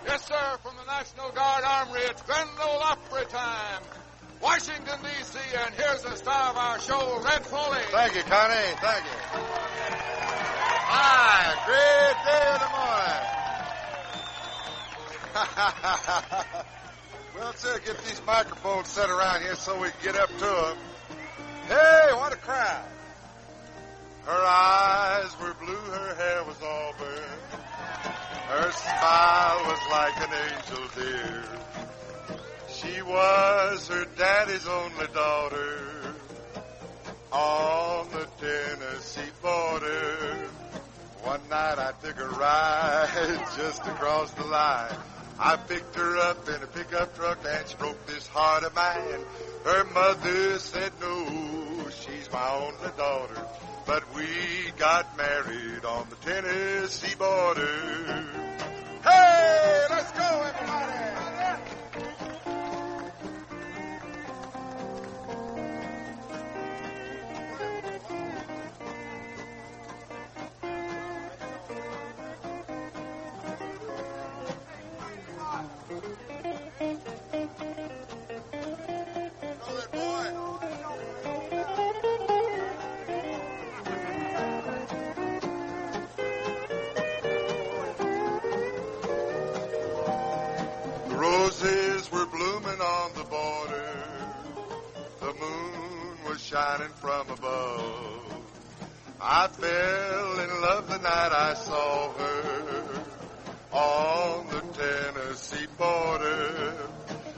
Yes, sir, from the National Guard Armory, it's Grand Ole Opry time. Washington, D.C., and here's the star of our show, Red Foley. Thank you, Connie. Thank you. Hi, great day in the morning. Well, sir, get these microphones set around here so we can get up to them. Hey, what a crowd. Her eyes were blue, her hair was auburn. Her smile was like an angel, dear. She was her daddy's only daughter on the Tennessee border. One night I took a ride just across the line. I picked her up in a pickup truck and she broke this heart of mine. Her mother said no, she's my only daughter. But we got married on the Tennessee border. Hey, let's go, everybody! Roses were blooming on the border. The moon was shining from above. I fell in love the night I saw her on the Tennessee border.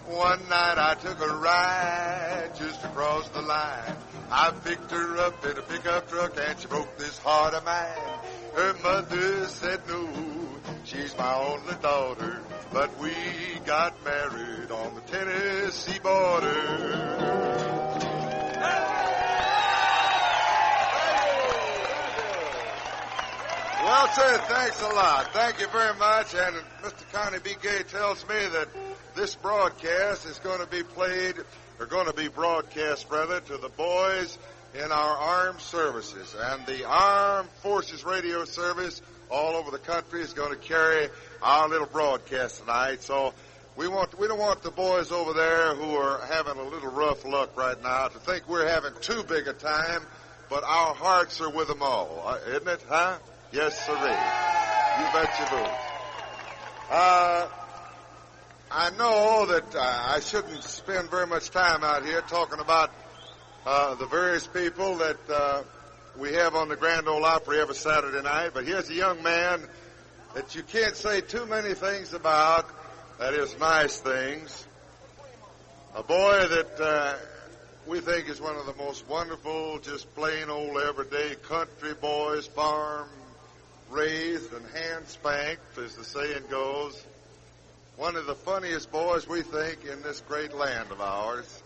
One night I took a ride just across the line. I picked her up in a pickup truck and she broke this heart of mine. Her mother said no, she's my only daughter. But we got married on the Tennessee border. Well, sir, thanks a lot. Thank you very much. And Mr. Connie B. Gay tells me that this broadcast is going to be broadcast to the boys in our armed services. And the Armed Forces Radio Service all over the country is going to carry our little broadcast tonight. So we don't want the boys over there who are having a little rough luck right now to think we're having too big a time, but our hearts are with them all, isn't it, huh? Yes, sirree. You bet you do. I know that I shouldn't spend very much time out here talking about the various people that we have on the Grand Ole Opry every Saturday night, but here's a young man that you can't say too many things about, that is nice things. A boy that we think is one of the most wonderful, just plain old everyday country boys, farm raised and hand spanked, as the saying goes. One of the funniest boys, we think, in this great land of ours.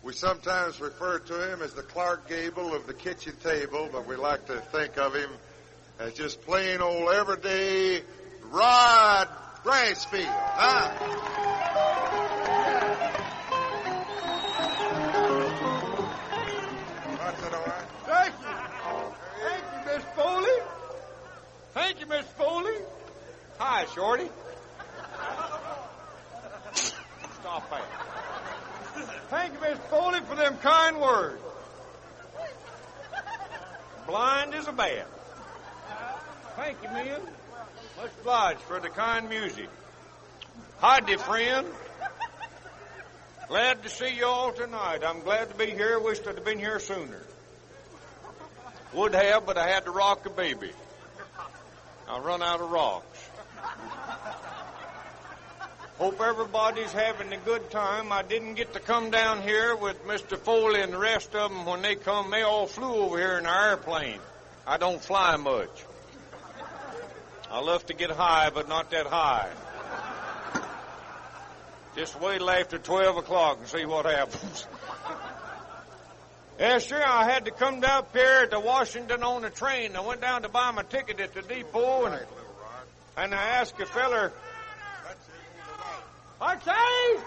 We sometimes refer to him as the Clark Gable of the kitchen table, but we like to think of him as just plain old everyday Rod Brasfield, huh? That's it, all right? Thank you. Thank you, Miss Foley. Thank you, Miss Foley. Hi, Shorty. Stop that. Thank you, Miss Foley, for them kind words. Blind as a bat. Thank you, men. Much obliged for the kind music. Hi, dear friend. Glad to see you all tonight. I'm glad to be here. Wished I'd have been here sooner. Would have, but I had to rock a baby. I run out of rocks. Hope everybody's having a good time. I didn't get to come down here with Mr. Foley and the rest of them. When they come, they all flew over here in an airplane. I don't fly much. I love to get high, but not that high. Just wait till after 12 o'clock and see what happens. Yeah, sure, I had to come down up here to Washington on a train. I went down to buy my ticket at the depot, and I asked a feller, okay.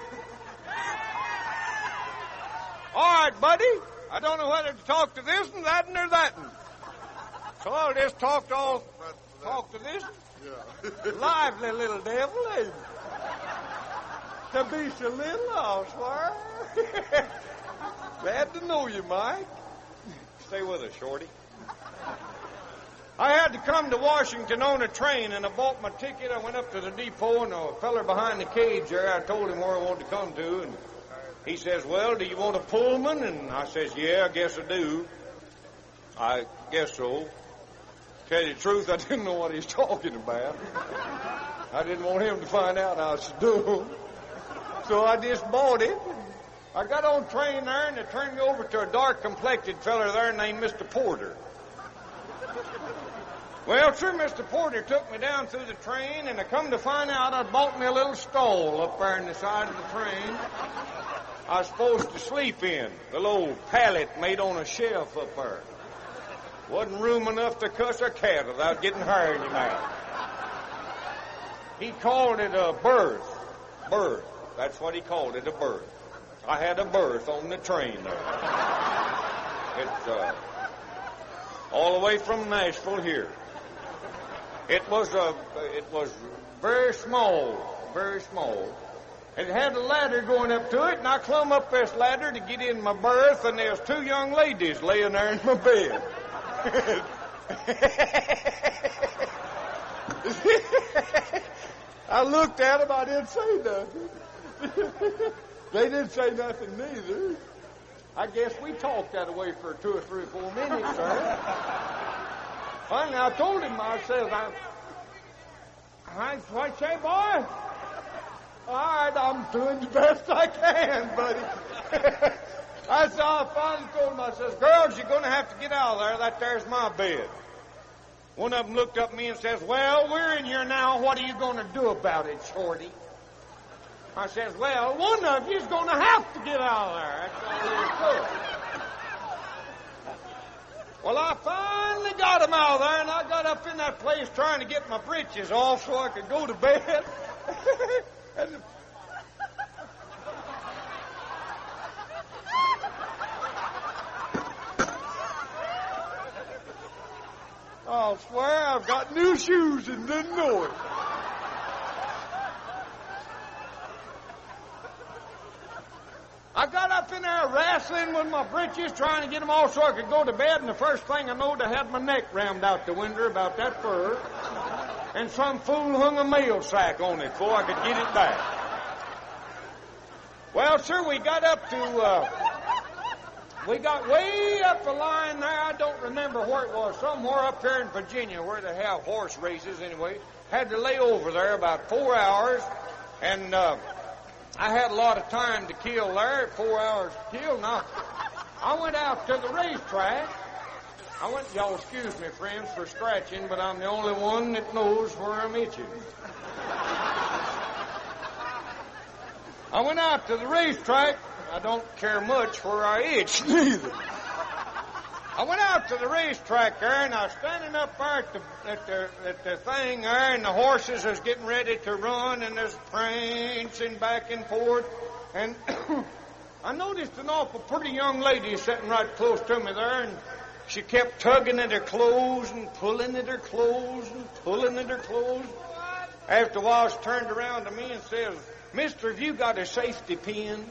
All right, buddy. I don't know whether to talk to this and that and or that. So I'll just talk to all. Talk to this Yeah. lively little devil, ain't it? To be so little, I'll swear. Glad to know you, Mike. Stay with us, Shorty. I had to come to Washington on a train, and I bought my ticket. I went up to the depot, and a feller behind the cage there, I told him where I wanted to come to, and he says, well, do you want a Pullman? And I says, yeah, I guess I do. I guess so. Tell you the truth, I didn't know what he was talking about. I didn't want him to find out I was dumb. So I just bought it. I got on train there, and they turned me over to a dark-complected feller there named Mr. Porter. Well, sir, Mr. Porter took me down through the train, and I come to find out I bought me a little stall up there in the side of the train I was supposed to sleep in. The little pallet made on a shelf up there. Wasn't room enough to cuss a cat without getting hair in your mouth. He called it a berth. Berth. That's what he called it, a berth. I had a berth on the train there. It's all the way from Nashville here. It was very small, very small. It had a ladder going up to it, and I climbed up this ladder to get in my berth, and there was two young ladies laying there in my bed. I looked at them, I didn't say nothing. They didn't say nothing neither. I guess we talked that way for 2 or 3 or 4 minutes, sir. Finally, I told him, I said, what say, boy? All right, I'm doing the best I can, buddy. I finally told him, I says, girls, you're going to have to get out of there. That there's my bed. One of them looked up at me and says, well, we're in here now. What are you going to do about it, Shorty? I says, well, one of you's going to have to get out of there. That's all there is to it. Well, I finally got him out of there, and I got up in that place trying to get my breeches off so I could go to bed. And I'll swear I've got new shoes and didn't know it. I got up in there wrestling with my breeches, trying to get them off so I could go to bed, and the first thing I knowed, I had my neck rammed out the window about that fur, and some fool hung a mail sack on it before I could get it back. Well, sir, we got way up the line there. I don't remember where it was, somewhere up here in Virginia where they have horse races anyway. Had to lay over there about 4 hours, and I had a lot of time to kill there, 4 hours to kill. Now, I went out to the racetrack. Y'all excuse me, friends, for scratching, but I'm the only one that knows where I'm itching. I went out to the racetrack. I don't care much where I itch, neither. I went out to the racetrack there, and I was standing up there at the thing there, and the horses was getting ready to run, and there's prancing back and forth. And I noticed an awful pretty young lady sitting right close to me there, and she kept tugging at her clothes and pulling at her clothes and pulling at her clothes. After a while, she turned around to me and says, "Mister, have you got a safety pin?"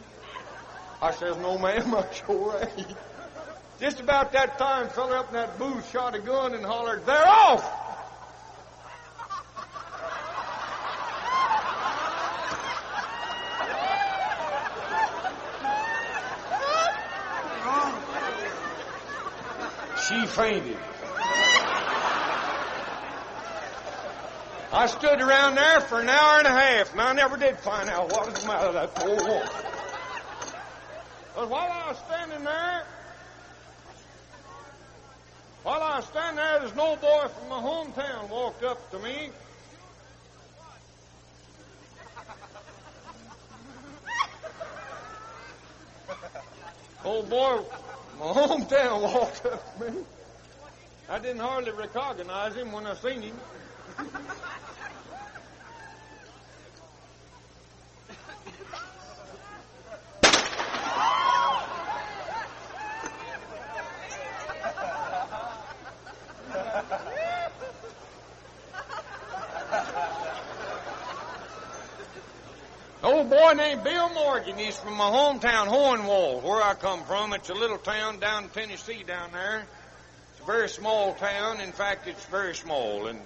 I says, "No, ma'am, I sure ain't." Just about that time, a fella up in that booth shot a gun and hollered, "They're off!" She fainted. I stood around there for an hour and a half, and I never did find out what was the matter with that poor woman. But while I was standing there, this no boy from my hometown walked up to me. Old boy from my hometown walked up to me. I didn't hardly recognize him when I seen him. old boy named Bill Morgan. He's from my hometown, Hohenwald, where I come from. It's a little town down in Tennessee down there. It's a very small town. In fact, it's very small, and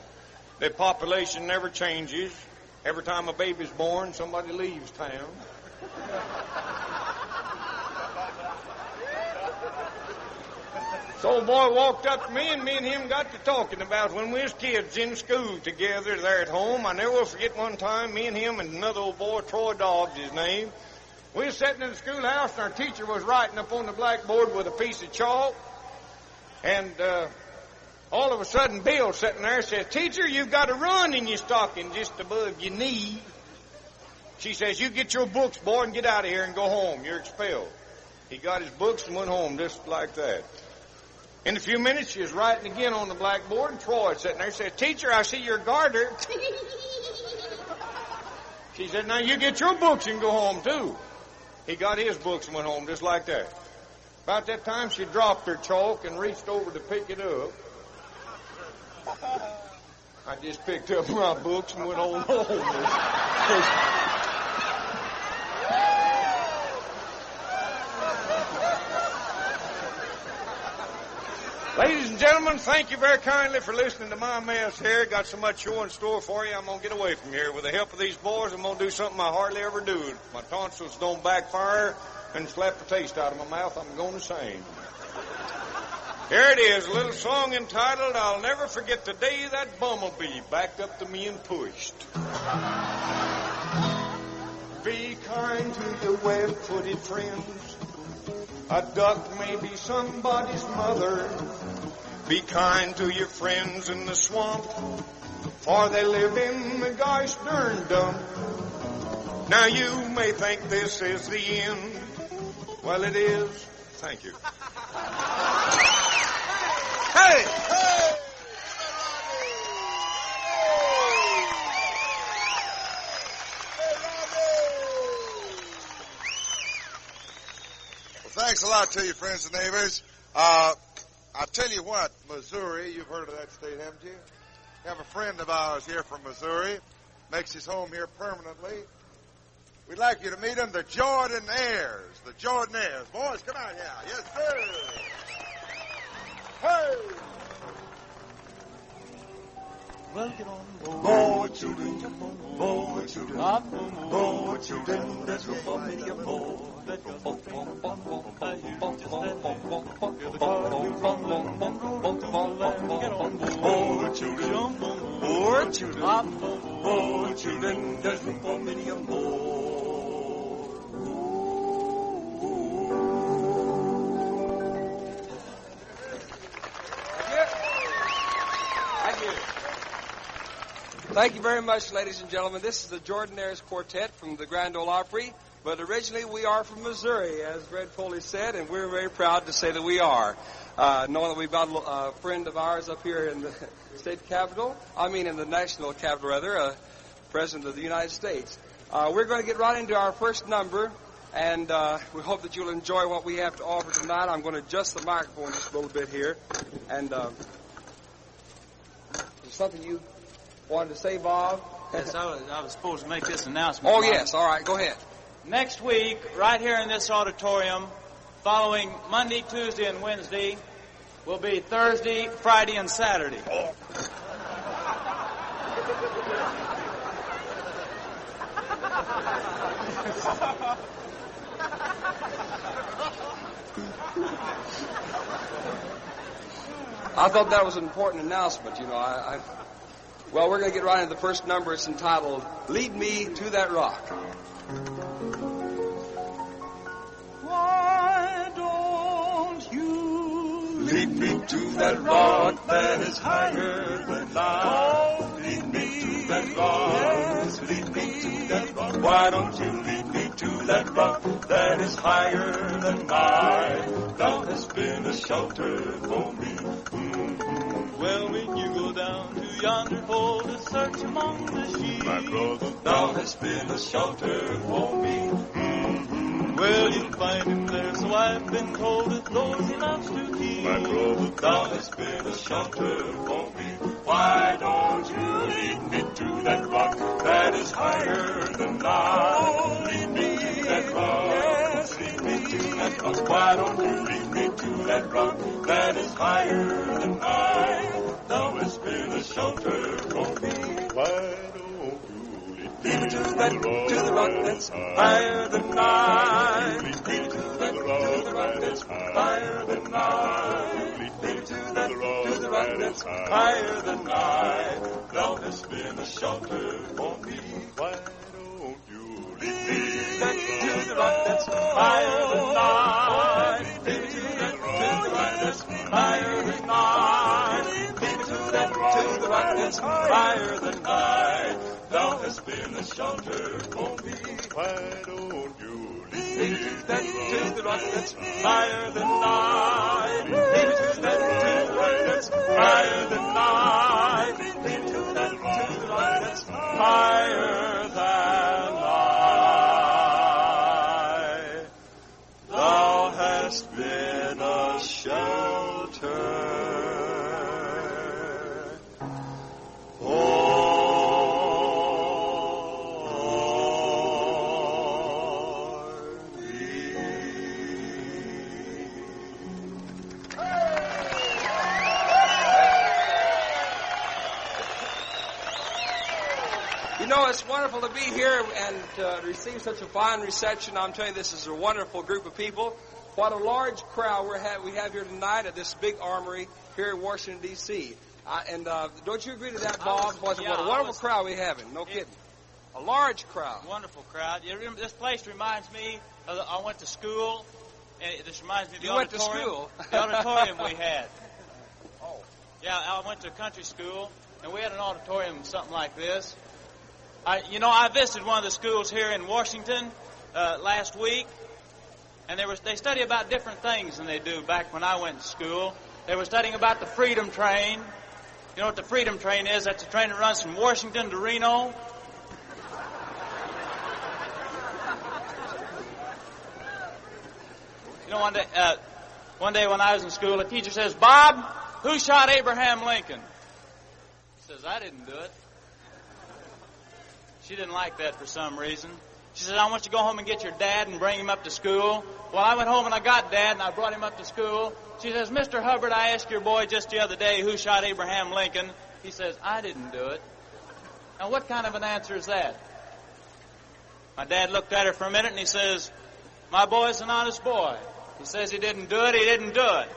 the population never changes. Every time a baby's born, somebody leaves town. This old boy walked up to me and him got to talking about when we was kids in school together there at home. I never will forget one time, me and him and another old boy, Troy Dobbs, his name. We was sitting in the schoolhouse and our teacher was writing up on the blackboard with a piece of chalk. And all of a sudden, Bill sitting there says, "Teacher, you've got a run in your stocking just above your knee." She says, "You get your books, boy, and get out of here and go home. You're expelled." He got his books and went home just like that. In a few minutes, she was writing again on the blackboard, and Troy sitting there said, "Teacher, I see your garter." She said, "Now you get your books and go home, too." He got his books and went home just like that. About that time, she dropped her chalk and reached over to pick it up. I just picked up my books and went on home. Ladies and gentlemen, thank you very kindly for listening to my mess here. Got so much show in store for you, I'm going to get away from here. With the help of these boys, I'm going to do something I hardly ever do. My tonsils don't backfire and slap the taste out of my mouth. I'm going to sing. Here it is, a little song entitled, "I'll Never Forget the Day That Bumblebee Backed Up to Me and Pushed." Be kind to your web-footed friends. A duck may be somebody's mother. Be kind to your friends in the swamp, for they live in the gosh darn dump. Now you may think this is the end. Well, it is. Thank you. Hey! Hey! Thanks a lot to you, friends and neighbors. I'll tell you what, Missouri, you've heard of that state, haven't you? We have a friend of ours here from Missouri, makes his home here permanently. We'd like you to meet him, the Jordanaires. The Jordanaires. Boys, come out here. Yes, sir. Hey! Well, get on board, children, board, children, board, children, there's room for many a more. Let your boat I hear you just let hear the car wheels run along one road to the land. Get on board, children, jump on board, children, board, children, there's room for many a more. Thank you very much, ladies and gentlemen. This is the Jordanaires Quartet from the Grand Ole Opry, but originally we are from Missouri, as Red Foley said, and we're very proud to say that we are. Knowing that we've got a friend of ours up here in the state capital, in the national capital, rather, President of the United States. We're going to get right into our first number, and we hope that you'll enjoy what we have to offer tonight. I'm going to adjust the microphone just a little bit here, and there's something you wanted to say, Bob? Yes, I was supposed to make this announcement. Oh, yes. All right. Go ahead. Next week, right here in this auditorium, following Monday, Tuesday, and Wednesday, will be Thursday, Friday, and Saturday. I thought that was an important announcement. Well, we're going to get right into the first number. It's entitled, "Lead Me to That Rock." Why don't you lead me to that rock that is higher than I? Lead me to that rock. Yes, lead me to that rock. Why don't you lead me to that rock that is higher than I? Thou hast been a shelter for me. Well, when you go down to yonder hole to search among the sheep, my brother, thou hast been a shelter for me. Well, you'll find him there, so I've been told, that those he loves to keep. My brother, thou hast been a shelter for me. Why don't you lead me to that rock that is higher than I? rock. Why don't you lead me to that rock that is higher than I? Thou hast been a shelter for me. Why don't you lead me to the rock that's higher than I? Lead me to the rock that's higher than I. Lead me to the rock that's higher than I. Thou hast been a shelter for me. Why don't you lead me to the rock that's higher than I? Lead me to the rock that's higher than I. Lead me to the rock that's higher than I. Thou hast been a shelter for me. Why don't you lead me to the rock that's higher than I? Lead me to the rock that's higher than I. Lead me to the rock that's higher than I. Thou hast been a shelter. You know, it's wonderful to be here and receive such a fine reception. I'm telling you, this is a wonderful group of people. What a large crowd we have here tonight at this big armory here in Washington, D.C. Don't you agree to that, Bob? What a wonderful crowd we're having. No kidding. A large crowd. Wonderful crowd. This place reminds me of I went to school, and this reminds me of the You went auditorium. to school? The auditorium we had. Oh. Yeah, I went to a country school, and we had an auditorium something like this. I visited one of the schools here in Washington last week, and they study about different things than they do back when I went to school. They were studying about the Freedom Train. You know what the Freedom Train is? That's a train that runs from Washington to Reno. You know, one day when I was in school, a teacher says, "Bob, who shot Abraham Lincoln?" He says, "I didn't do it." She didn't like that for some reason. She said, "I want you to go home and get your dad and bring him up to school." Well, I went home and I got Dad and I brought him up to school. She says, "Mr. Hubbard, I asked your boy just the other day who shot Abraham Lincoln." He says, "I didn't do it." Now, what kind of an answer is that? My dad looked at her for a minute and he says, "My boy's an honest boy. He says he didn't do it, he didn't do it."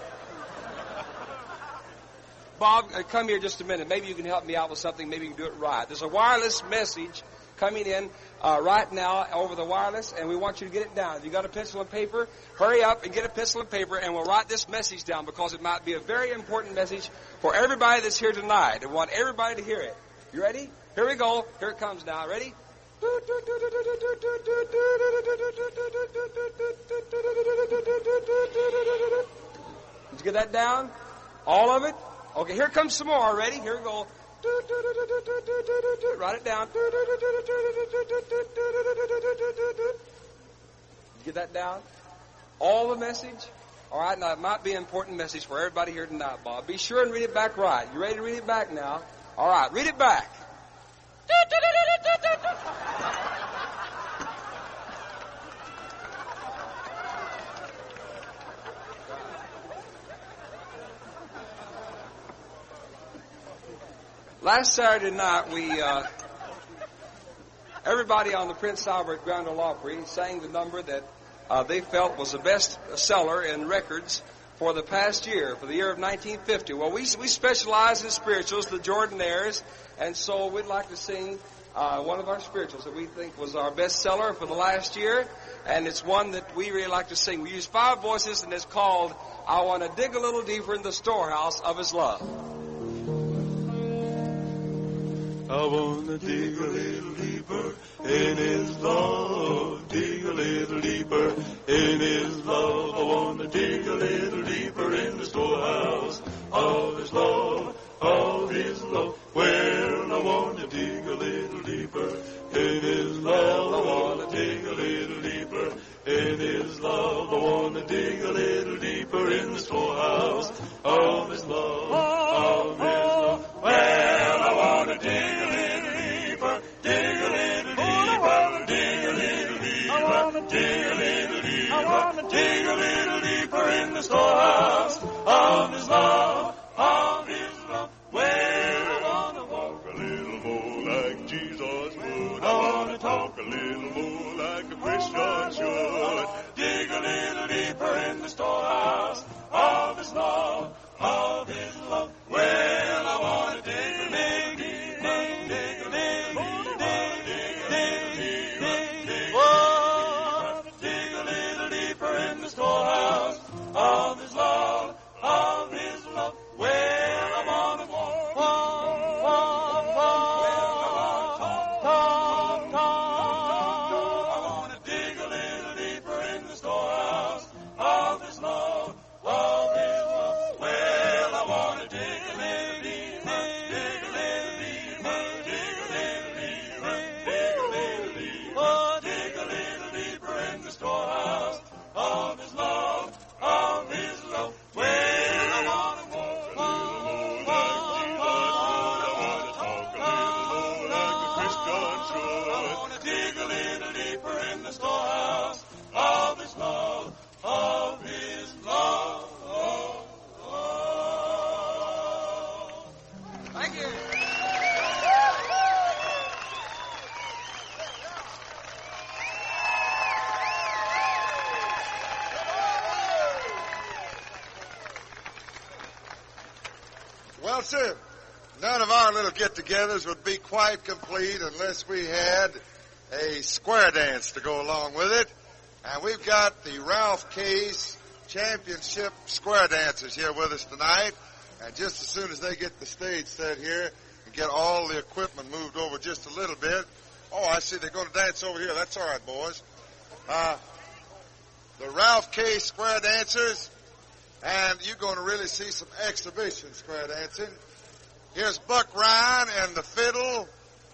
Bob, come here just a minute. Maybe you can help me out with something. Maybe you can do it right. There's a wireless message coming in right now over the wireless, and we want you to get it down. If you got a pencil and paper, hurry up and get a pencil and paper, and we'll write this message down because it might be a very important message for everybody that's here tonight. I want everybody to hear it. You ready? Here we go. Here it comes now. Ready? Did you get that down? All of it? Okay, here comes some more. Ready? Here we go. Write it down. Get that down? All the message? All right, now it might be an important message for everybody here tonight, Bob. Be sure and read it back right. You ready to read it back now? All right, read it back. Last Saturday night, everybody on the Prince Albert Grand Ole Opry sang the number that they felt was the best seller in records for the past year, for the year of 1950. Well, we specialize in spirituals, the Jordanaires, and so we'd like to sing one of our spirituals that we think was our best seller for the last year, and it's one that we really like to sing. We use 5 voices, and it's called "I Want to Dig a Little Deeper in the Storehouse of His Love." I want to dig a little deeper in His love, dig a little deeper in His love. I want to dig a little deeper in the storehouse of His love, of His love. Well, I want to dig a little deeper in His love. I want to dig a little deeper in His love. I want to dig a little deeper in the storehouse of His love, of His love. Well, I want to dig a little deeper, dig a little deeper, dig a little deeper, dig a little deeper, dig a little sir, none of our little get-togethers would be quite complete unless we had a square dance to go along with it. And we've got the Ralph Case Championship Square Dancers here with us tonight. And just as soon as they get the stage set here and get all the equipment moved over just a little bit. Oh, I see they're going to dance over here. That's all right, boys. The Ralph Case Square Dancers, and you're going to really see some exhibition square dancing. Here's Buck Ryan and the fiddle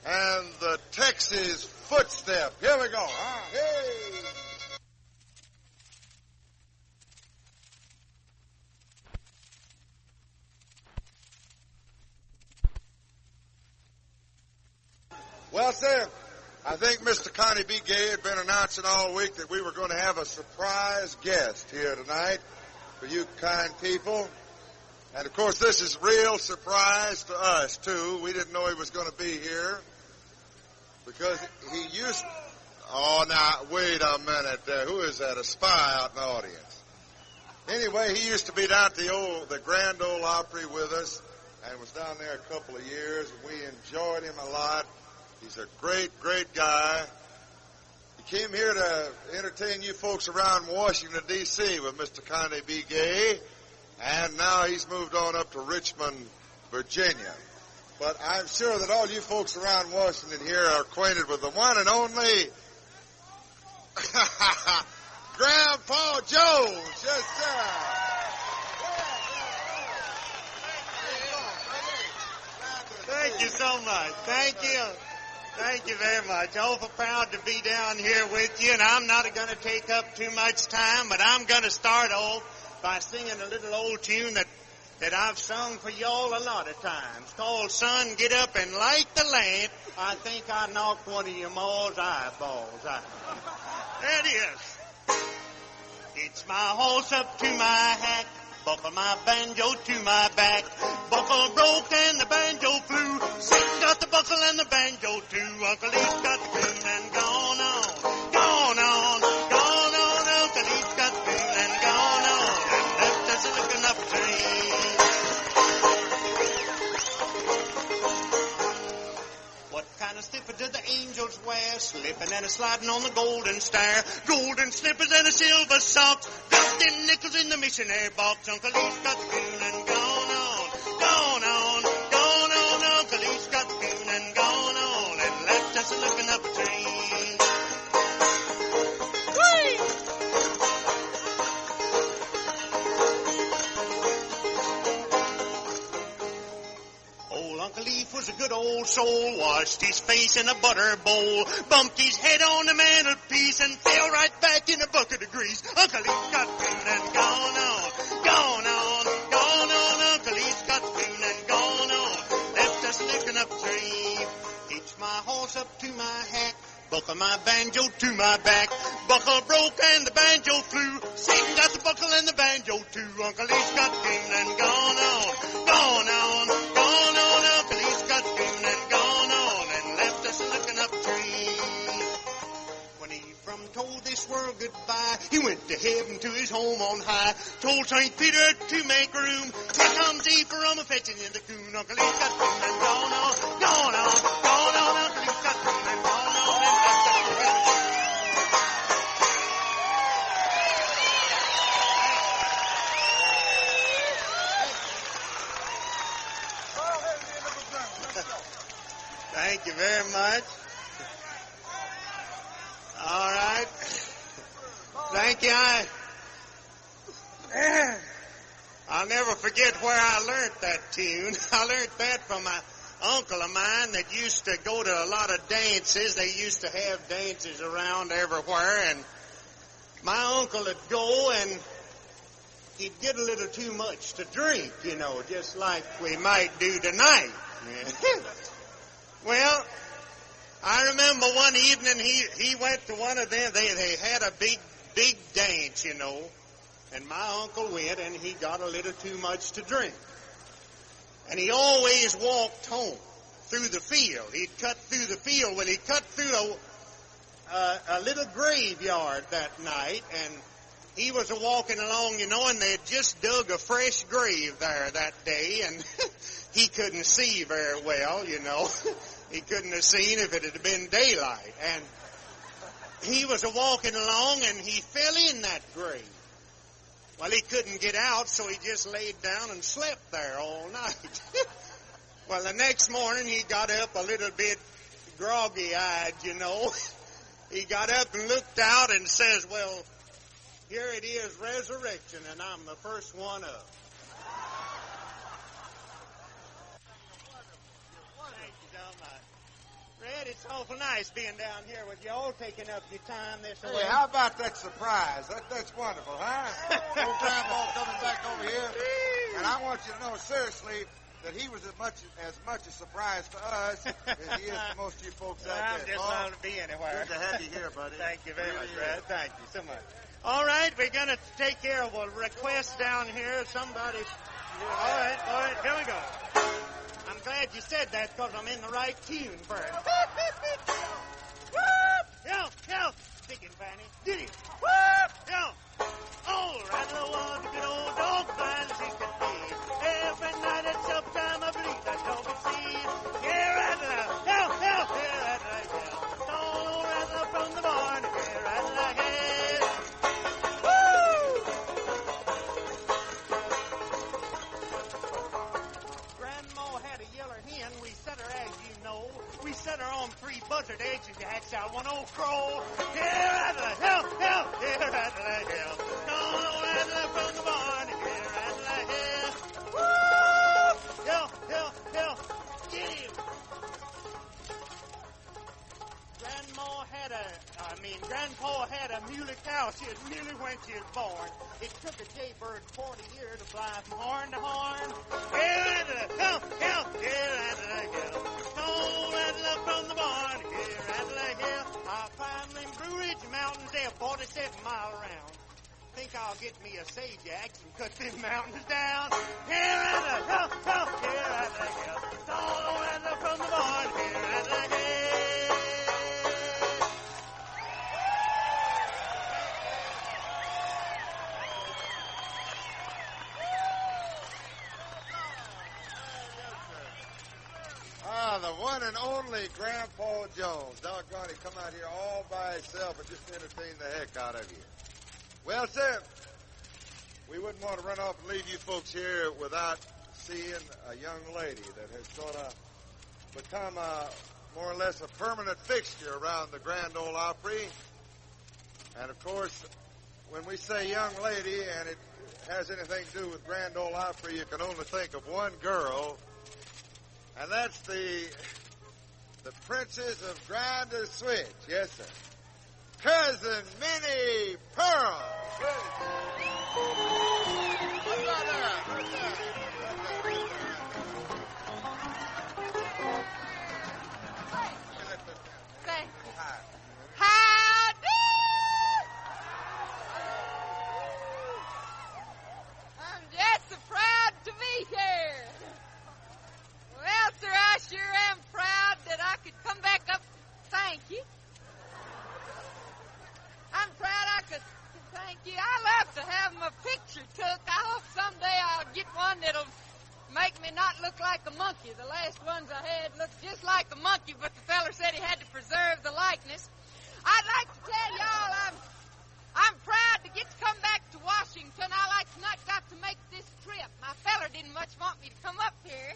and the Texas footstep. Here we go. Hey! Well, sir, I think Mr. Connie B. Gay had been announcing all week that we were going to have a surprise guest here tonight for you kind people. And, of course, this is real surprise to us, too. We didn't know he was going to be here because he used... Oh, now, wait a minute. Who is that? A spy out in the audience. Anyway, he used to be down at the Grand Ole Opry with us and was down there a couple of years. We enjoyed him a lot. He's a great, great guy. He came here to entertain you folks around Washington, D.C. with Mr. Connie B. Gay, and now he's moved on up to Richmond, Virginia. But I'm sure that all you folks around Washington here are acquainted with the one and only Grandpa Jones. Yes, sir. Thank you so much. Thank you. Thank you very much. Awful proud to be down here with you, and I'm not going to take up too much time, but I'm going to start off by singing a little old tune that I've sung for y'all a lot of times, called Son, Get Up and Light the Lamp. I think I knocked one of your ma's eyeballs out. There it is. It's my horse up to my hack, buckle my banjo to my back. Buckle broke and the banjo flew. Satan got the buckle and the banjo too. Uncle East got the tune and gone on. Gone on, gone on. Uncle East got the tune and gone on. And left us looking up a tree. What kind of slipper do the angels wear? Slipping and a sliding on the golden stair. Golden slippers and a silver socks. Dust in nickels in the missionary box. Uncle East got the tune and gone on. Gone on, gone on. Uncle East got the tune and gone on. And left us looking up a tree. Uncle Leaf was a good old soul, washed his face in a butter bowl, bumped his head on the mantelpiece, and fell right back in a bucket of grease. Uncle Leaf got tune and gone on, gone on, gone on. Uncle Leaf got tune and gone on, left us looking up a tree. Hitched my horse up to my hack, buckle my banjo to my back. Buckle broke and the banjo flew. Satan got the buckle and the banjo too. Uncle Leaf got tune and gone on, gone on, gone on. Uncle Leaf got tune and gone on, and left us looking up a tree. When he from told this world goodbye, he went to heaven to his home on high. Told St. Peter to make room. Here comes Ephraim a-fetching in the coon. Uncle Leaf got tune and gone on, gone on, gone on. Uncle Leaf got tune and gone on, and left us looking up a tree. Thank you very much. All right. Thank you. I'll never forget where I learned that tune. I learned that from an uncle of mine that used to go to a lot of dances. They used to have dances around everywhere, and my uncle would go and he'd get a little too much to drink, you know, just like we might do tonight. Well, I remember one evening he went to one of them. They had a big dance, you know, and my uncle went and he got a little too much to drink. And he always walked home through the field. He'd cut through the field. Well, he cut through a little graveyard that night, and he was walking along, you know, and they had just dug a fresh grave there that day, and he couldn't see very well, you know. He couldn't have seen if it had been daylight. And he was a-walking along, and he fell in that grave. Well, he couldn't get out, so he just laid down and slept there all night. Well, the next morning, he got up a little bit groggy-eyed, you know. He got up and looked out and says, well, here it is, resurrection, and I'm the first one up. Thank you, John. Red, it's awful nice being down here with you all, taking up your time this way. Hey, how about that surprise? That's wonderful, huh? Old Grandpa coming back over here. And I want you to know, seriously, that he was as much a surprise to us as he is to most of you folks out there. I'm just glad to be anywhere. Good to have you here, buddy. Thank you very much, Red. Thank you so much. All right, we're going to take care of a request down here. Somebody... All right, here we go. I'm glad you said that because I'm in the right tune for it. Yo, sticking Fanny. Did he? Yo. All right, the one good old dog blind as he could be. Every night at suptime I believe that dog would see. Yeah, rattler. Here, rattler. Don't rattler from the barn. Here, rattler. We set her on 3 buzzard eggs and hatched out 1 old crow. Here, rattler, help, here, rattler, help. No, rattler from the barn, here, rattler, help. Woo! Help, get him. Grandpa had a muley cow. She was muley when she was born. It took a jaybird 40 years to fly from horn to horn. Here, rattler, help, here, rattler, help. No, rattler from the barn, here, rattler, help. I climbed them Blue Ridge Mountains, they're 47 miles around. Think I'll get me a sage axe and cut them mountains down. Here, rattler, help, here, rattler, help. No, rattler from the barn, here, rattler, help. The one and only Grandpa Jones. Doggone, he come out here all by himself and just entertain the heck out of you. Well, sir, we wouldn't want to run off and leave you folks here without seeing a young lady that has sort of become more or less a permanent fixture around the Grand Ole Opry. And, of course, when we say young lady and it has anything to do with Grand Ole Opry, you can only think of one girl. And that's the Princess of Grinder Switch. Yes, sir. Cousin Minnie Pearl. What's that? Thank you. Howdy! I'm just so proud to be here. Well, sir, I sure am proud that I could come back up. Thank you. I'm proud I could thank you. I love to have my picture took. I hope someday I'll get one that'll make me not look like a monkey. The last ones I had looked just like a monkey, but the feller said he had to preserve the likeness. I'd like to tell y'all I'm proud to get to come back to Washington. I like not got to make this trip. My feller didn't much want me to come up here.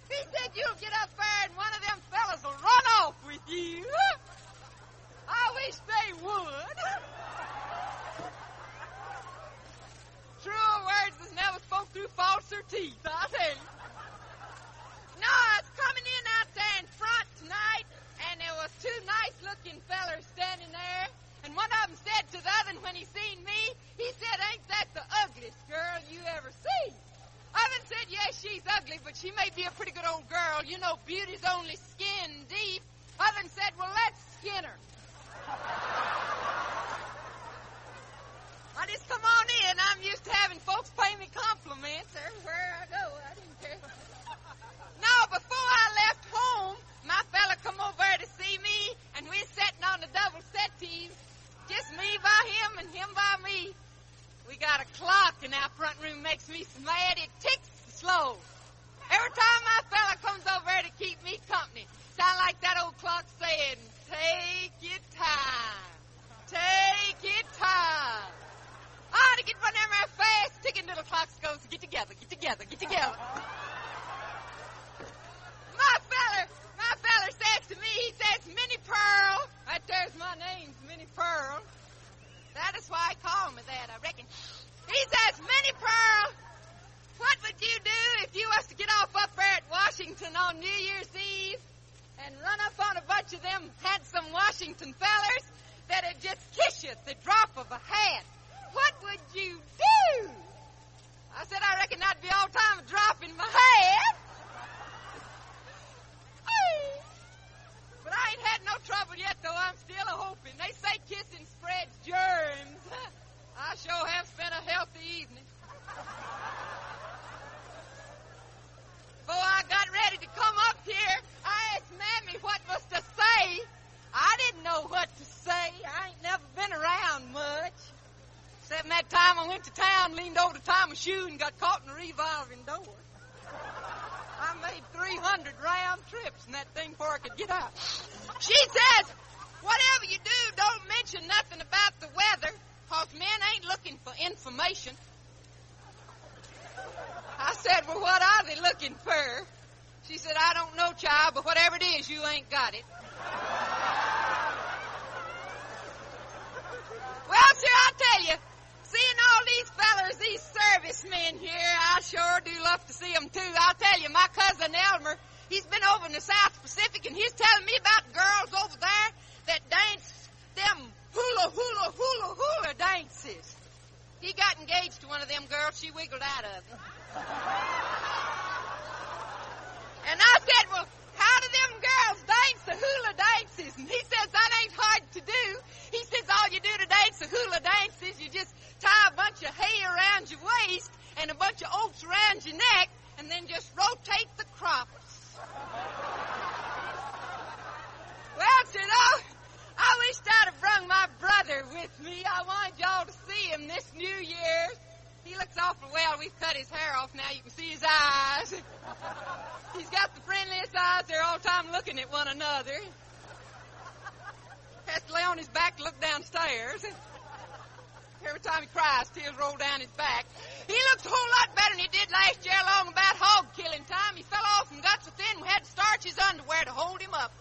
He said you'll get up there and one of them fellas will run off with you. I wish they would. True words is never spoke through falser teeth, I tell you. No, I was coming in out there in front tonight, and there was 2 nice-looking fellers standing there, and one of them said to the other when he seen me, he said, ain't that the ugliest girl you ever seen? Oven said, yes, she's ugly, but she may be a pretty good old girl. You know, beauty's only skin deep. Oven said, well, let's skin her. I just come on in. I'm used to having folks pay me compliments everywhere I go. I didn't care. No, before I left home, my fella come over to see me, and we're sitting on the double settees. Just me by him and him by me. We got a clock in our front room makes me so mad it ticks slow. Every time clock saying, take your time. Take your time. I ought to get one of them fast ticking little clocks goes, get together, get together, get together. My feller says to me, he says, Minnie Pearl. Right there's my name, Minnie Pearl. That is why I call me that, I reckon. He says, Minnie Pearl, what would you do if you was to get off up there at Washington on New Year's Eve and run up on a bunch of them handsome Washington fellers that'd just kiss you at the drop of a hat? What would you do? I said, I reckon that'd be all time dropping my hat. But I ain't had no trouble yet, though. I'm still a-hoping. They say kissing spreads germs. I sure have spent a healthy evening. Before I got ready to come up here, I asked Mammy what was to say. I didn't know what to say. I ain't never been around much. Except that time I went to town, leaned over to tie my shoe, and got caught in a revolving door. I made 300 round trips in that thing before I could get out. She says, whatever you do, don't mention nothing about the weather, 'cause men ain't looking for information. I said, well, what are they looking for? She said, I don't know, child, but whatever it is, you ain't got it. Well, sir, I'll tell you, seeing all these fellers, these servicemen here, I sure do love to see them, too. I'll tell you, my cousin Elmer, he's been over in the South Pacific, and he's telling me about girls over there that dance them hula dances. He got engaged to one of them girls. She wiggled out of him. And I said, well, how do them girls dance the hula dances? And he says, that ain't hard to do. He says, all you do to dance the hula dances, you just tie a bunch of hay around your waist and a bunch of oats around your neck, and then just rotate the crops. Well, you know, I wished I'd have brung my brother with me. I wanted y'all to see him this New Year's. He looks awful well. We've cut his hair off now. You can see his eyes. He's got the friendliest eyes. They're all the time looking at one another. Has to lay on his back to look downstairs. Every time he cries, tears roll down his back. He looks a whole lot better than he did last year along about hog killing time. He fell off and got so thin we had to starch his underwear to hold him up.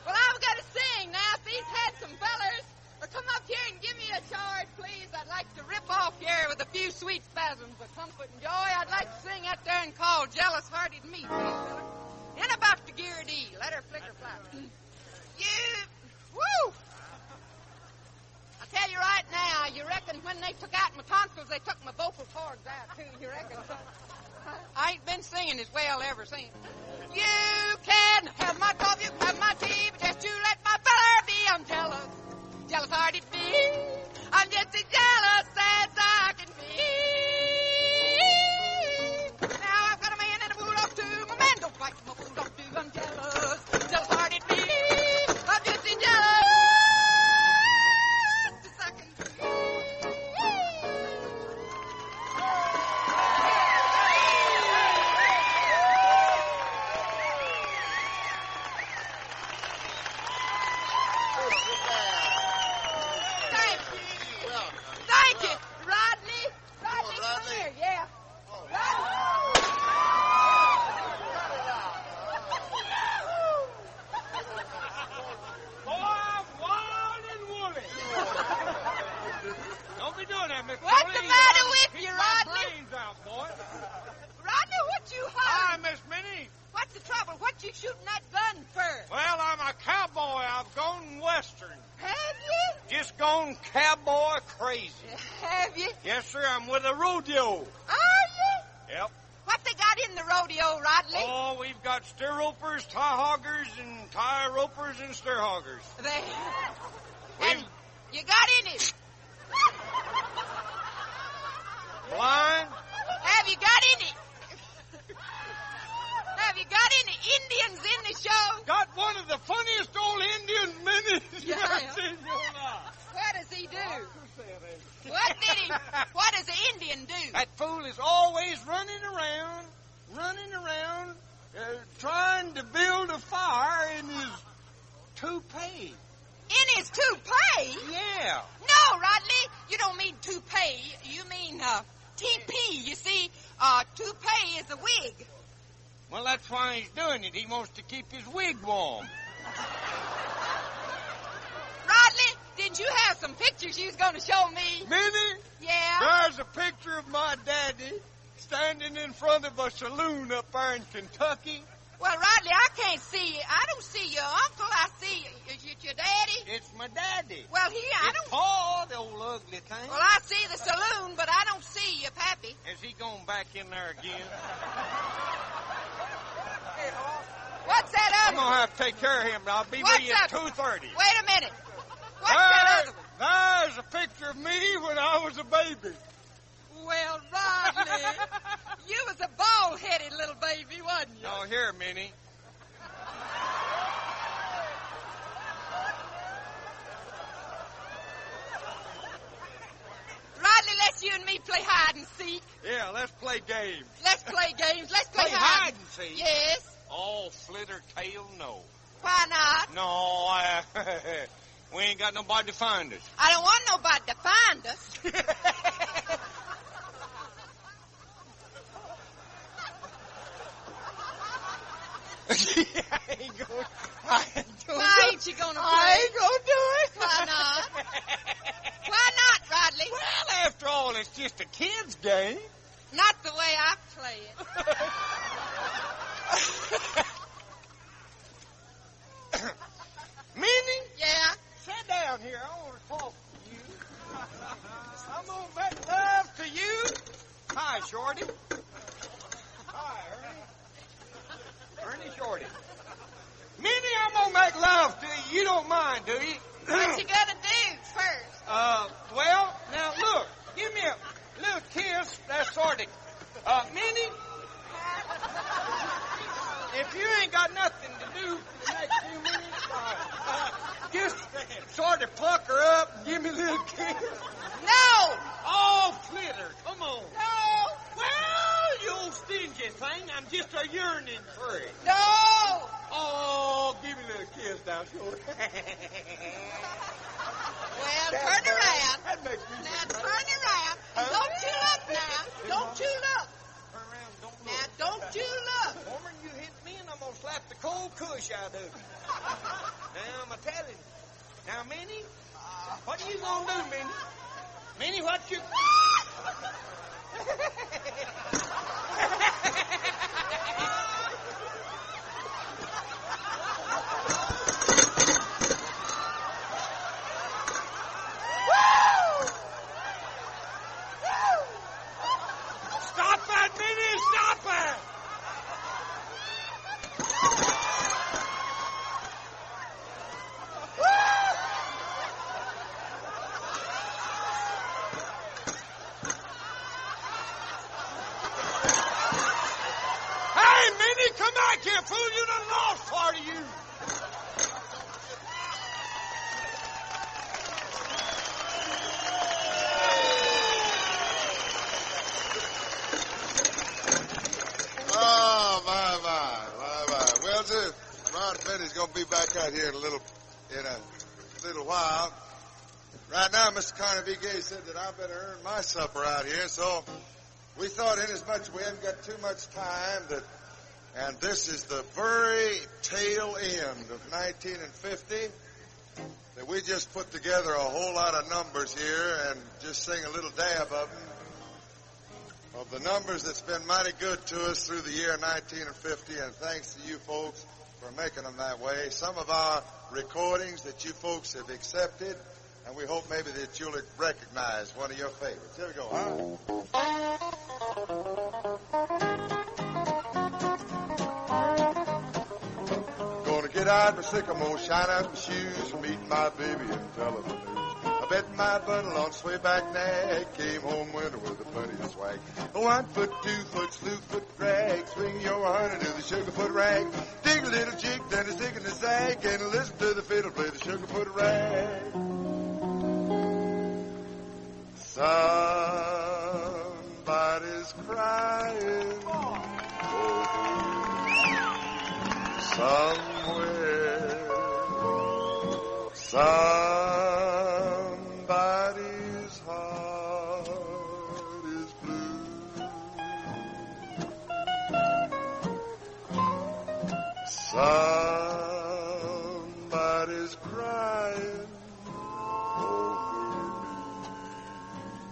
Well, I've got to sing now. If these handsome fellers will come up here and give me a charge, please. I'd like to rip off here with a few sweet spasms of comfort and joy. I'd like to sing out there and call jealous-hearted me, please, and about the gear D. Let her flicker fly. Woo! I tell you right now, you reckon when they took out my tonsils, they took my vocal cords out, too, you reckon? I ain't been singing as well ever since. You can have my coffee, you can have my tea, but just you let my feller be. I'm jealous, jealous-hearted me. I'm just as jealous as I can be. Now I've got a man and a bulldog too. My man don't fight my bulldog too. I'm jealous, jealous-hearted me. I'm just as jealous as I can be. Thank you, Rodney. Rodney, come here, yeah. Boy, I'm wild and woolly. Don't be doing that, Miss What's Foley. the matter with Keep you, my Rodney? brains out, boy. Rodney, what you Hi, hollering? Miss Minnie. What's the trouble? What you shooting that gun for? Well, I'm a cowboy. I've gone western. Have you? Just gone cowboy crazy. Have you? Yes, sir. I'm with a rodeo. Are you? Yep. What they got in the rodeo, Rodney? Oh, we've got steer ropers, tie hoggers, and tie ropers and steer hoggers. And you got any? Blind? Have you got any? Have you got any Indians in the show? Got one of the funniest old Indian minutes you Yeah. ever seen in your life. What does he do? What does the Indian do? That fool is always running around, trying to build a fire in his toupee. In his toupee? Yeah. No, Rodley, you don't mean toupee. You mean, TP. You see, toupee is a wig. Well, that's why he's doing it. He wants to keep his wig warm. Rodley, didn't you have some pictures you was going to show me? Minnie? Yeah? There's a picture of my daddy standing in front of a saloon up there in Kentucky. Well, Rodley, I can't see you. I don't see your uncle. I see is it your daddy? It's my daddy. Well, I don't... Paul, the old ugly thing. Well, I see the saloon, but I don't see your pappy. Is he going back in there again? What's that I'm other going to have to take care of him, but I'll be with you at 2:30. Wait a minute. What's that other one? There's a picture of me when I was a baby. Well, Rodney, you was a bald-headed little baby, wasn't you? Oh, here, Minnie. Rodney, let's you and me play hide and seek. Yeah, let's play games. Let's play games. Let's play hide and seek? Yes. Oh, flitter tail, no. Why not? No, we ain't got nobody to find us. I don't want nobody to find us. Why ain't you gonna play? I ain't gonna do it. Why not? Why not, Rodley? Well, after all, it's just a kid's game. Not the way I play it. Minnie? Yeah? Sit down here. I want to talk to you. I'm going to make love to you. Hi, Shorty. Hi, Ernie. Shorty. Minnie, I'm going to make love to you. You don't mind, do you? What you gonna do first? Well, now look. Give me a little kiss. That's sort of... Minnie? If you ain't got nothing to do for the next few minutes, just sort of pluck her up and give me a little kiss. No! Oh, flitter, come on. No! Well, you old stingy thing, I'm just a yearning for it. No! Oh, give me a little kiss now, sure. Well, turn around. That makes me Now, turn around. Don't you look now. Don't you look. Turn around, don't look. Now, don't you look. Woman, you hit me and I'm going to slap the cold cush out of you. Now, I'm telling you. Now, Minnie, what are you going to do, Minnie? Minnie, what you... Stop that, Minnie! Stop that! Hey, Minnie, come back here, fool! You done lost part of you. Oh, my. Well, Ron Benny's going to be back out here in a little while. Right now, Mr. Carnegie Gay said that I better earn my supper out here, so we thought inasmuch we haven't got too much time and this is the very tail end of 1950, that we just put together a whole lot of numbers here and just sing a little dab of them. Of the numbers that's been mighty good to us through the year 1950, and thanks to you folks for making them that way. Some of our recordings that you folks have accepted, and we hope maybe that you'll recognize one of your favorites. Here we go, Gonna get out my sycamore, shine out my shoes, meet my baby and tell her the news. I bet my bundle on swayback nag, came home winter with a plenty of swag. A 1 foot, 2 foot, slew foot drag, swing your honey to the sugar foot rag. Dig a little jig, then a stick in the sag, and listen to the fiddle play the sugar foot rag. Somebody's crying somewhere. Somebody's heart is blue. Somebody's crying over me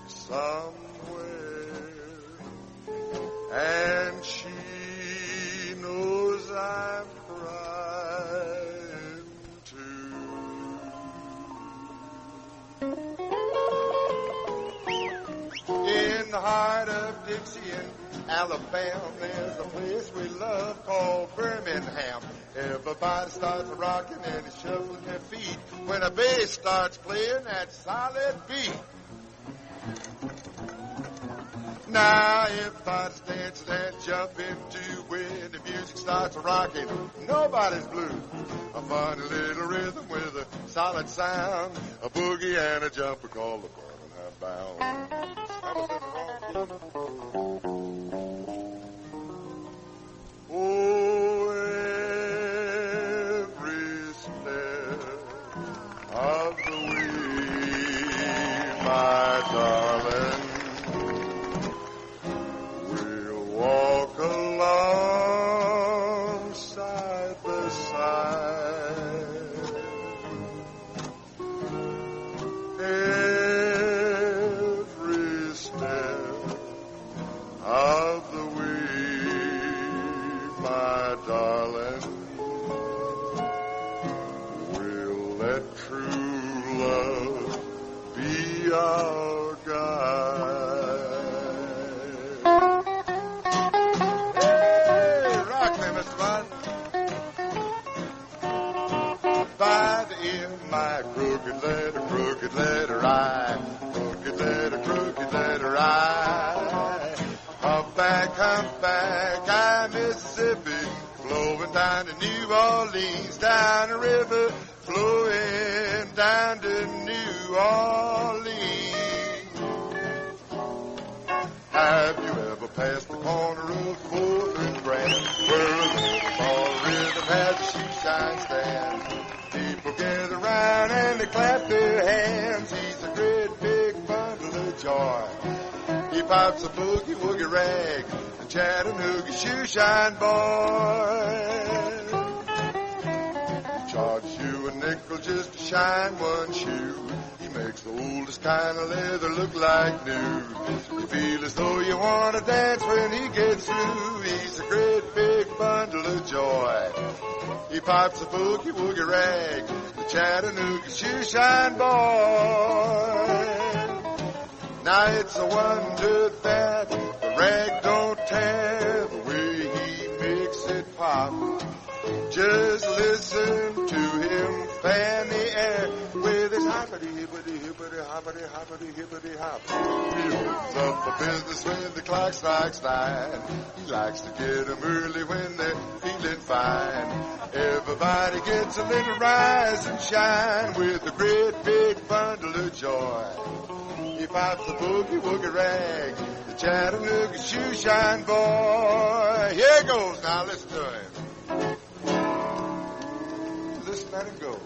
somewhere, and she knows I'm crying too. In the heart of Dixie in Alabama, there's a place we love called Birmingham. Everybody starts rocking and shuffling their feet when a bass starts playing that solid beat. Now everybody's dancing and jumping too when the music starts rocking. Nobody's blue. A funny little rhythm with a solid sound, a boogie and a jumper called the Birmingham Bound. Oh, every step of the way, my darling, we'll walk along side by side. Every step of the way, my darling, we'll let true love be our guide. Hey, rock me, Mr. Bond. By the end, my crooked letter I, crooked letter I. Humpback, I, Mississippi, flowing down to New Orleans, down the river, flowing down to New Orleans. Have you ever passed the corner of 4th and Grand, where a little ball rhythm has a shoe shine stand? People gather round and they clap their hands. He's a great big bundle of joy. He pipes a boogie woogie rag, the Chattanooga shoe shine boy. He charges you a nickel just to shine one shoe. He makes the oldest kind of leather look like new. You feel as though you want to dance when he gets through. He's a great big bundle of joy. He pipes a boogie woogie rag, the Chattanooga shoe shine boy. Now it's a wonder that the rag don't tear the way he makes it pop. Just listen to him fan the air with his hoppity hippity hippity hoppity hoppity hippity hop. He opens up the business when the clock strikes 9. He likes to get 'em early when they're feeling fine. Everybody gets a little rise and shine with a great big bundle of joy. He pipes the boogie woogie rag, the Chattanooga shoe shine boy. Here goes, now listen to him. Listen, let him go.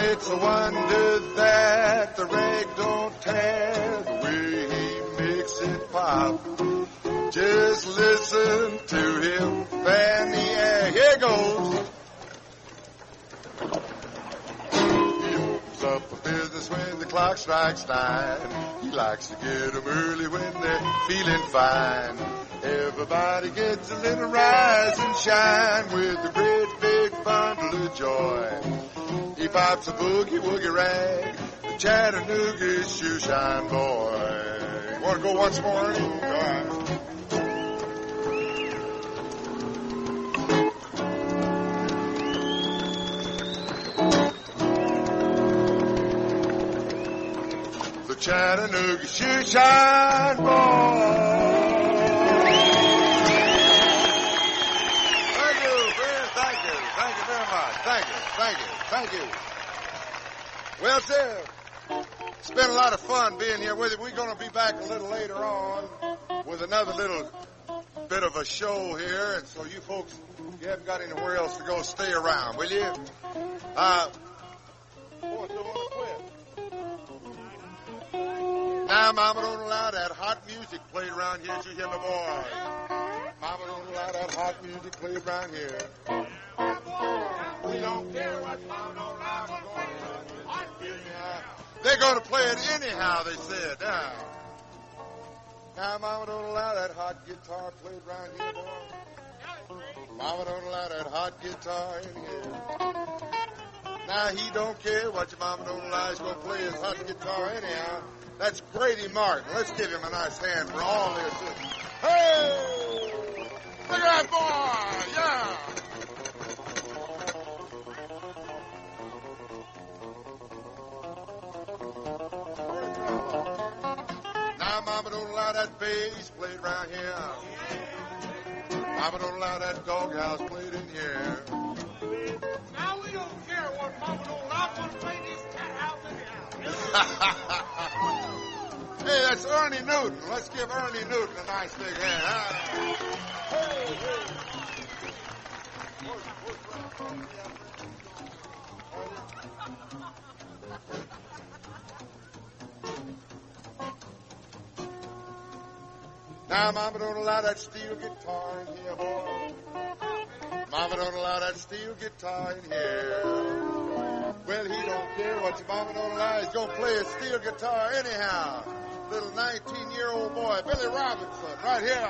It's a wonder that the rag don't tear the way he makes it pop. Just listen to him fan the air. Here goes. He opens up a business when the clock strikes 9. He likes to get 'em early when they're feeling fine. Everybody gets a little rise and shine with a great big bundle of joy. He pipes a boogie woogie rag, the Chattanooga shoe shine boy. Want to go once more, Ernie? All right. the Chattanooga Shoeshine Boys. Thank you, friends. Thank you. Thank you very much. Thank you. Thank you. Thank you. Well, sir, it's been a lot of fun being here with you. We're going to be back a little later on with another little bit of a show here. And so you folks, you haven't got anywhere else to go, stay around, will you? Boy, don't want to quit. Now, Mama don't allow that hot music played around here. You hear me, boy? Mama don't allow that hot music played around here. We don't care what Mama don't allow. Hot music. They're going to play it anyhow, they said. Now, Mama don't allow that hot guitar played around here, boy. Mama don't allow that hot guitar in here. Now, he don't care what your mama don't allow. He's going to play his hot guitar anyhow. That's Grady Martin. Let's give him a nice hand for all this. Hey! Look at that boy! Yeah! Now, Mama don't allow that bass played around here. Mama don't allow that doghouse played in here. Now we don't care what Mama don't allow. I'm going to play this cat house anyhow. Hey, that's Ernie Newton. Let's give Ernie Newton a nice big hand. Hey, hey. Now, Mama don't allow that steel guitar in here, boy. Mama don't allow that steel guitar in here. Well, he don't care what your mama don't allow. He's going to play a steel guitar anyhow. Little 19-year-old boy, Billy Robinson, right here.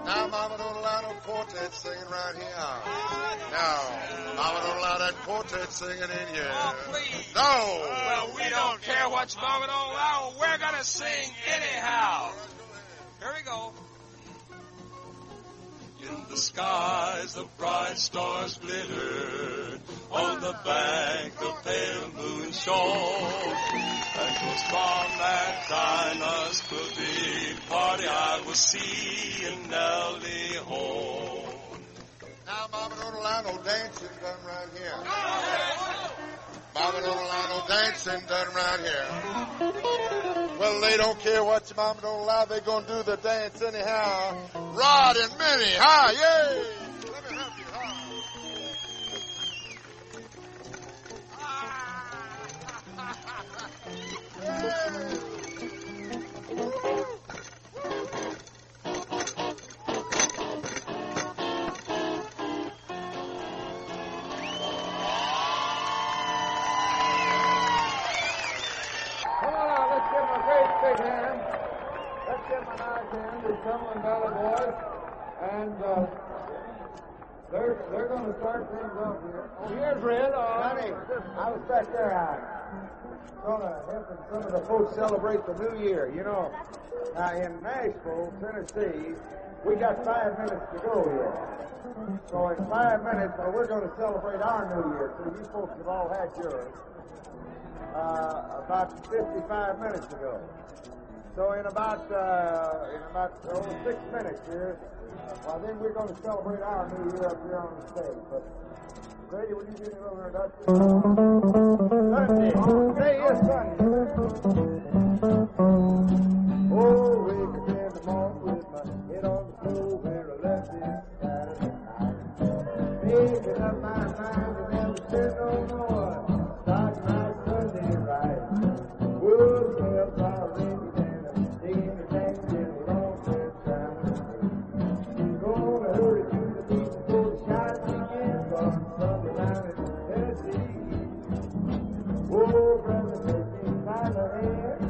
Now, Mama don't allow no quartet singing right here. No, Mama don't allow that quartet singing in here. Oh, please. No. Well, we don't care what your mama don't allow. We're going to sing anyhow. Here we go. In the skies the bright stars glittered, on the bank the pale moon shone, and 'twas from that dynasty party I was seeing Nellie home. Now, Mama don't allow no dancing done right here. Mama don't allow no dancing done right here. Well, they don't care what your mama don't allow. They're going to do the dance anyhow. Rod and Minnie, hi, yay! Let me help you, Big hand. Let's give them a nice hand. These Cumberland Valley boys. And they're going to start things off here. Oh, here's Red. Honey, I was back there. Going to help some of the folks celebrate the New Year. You know, now in Nashville, Tennessee, we got 5 minutes to go here. So in 5 minutes, we're going to celebrate our New Year. So you folks have all had yours. About 55 minutes ago. So in about 6 minutes here, then we're going to celebrate our New Year up here on the stage. But Grady, will you give me a little introduction? Sunday. Today is Sunday. Oh, waking in the morning with my head on the floor where I left it Saturday night. Making up my mind and never said no more. Starting my Sunday right. Woods help our ringing and I'm seeing the next in a long time. Gonna hurry to the beach before the shots begin on Sunday night in Tennessee. Oh, brother, take me by the hand.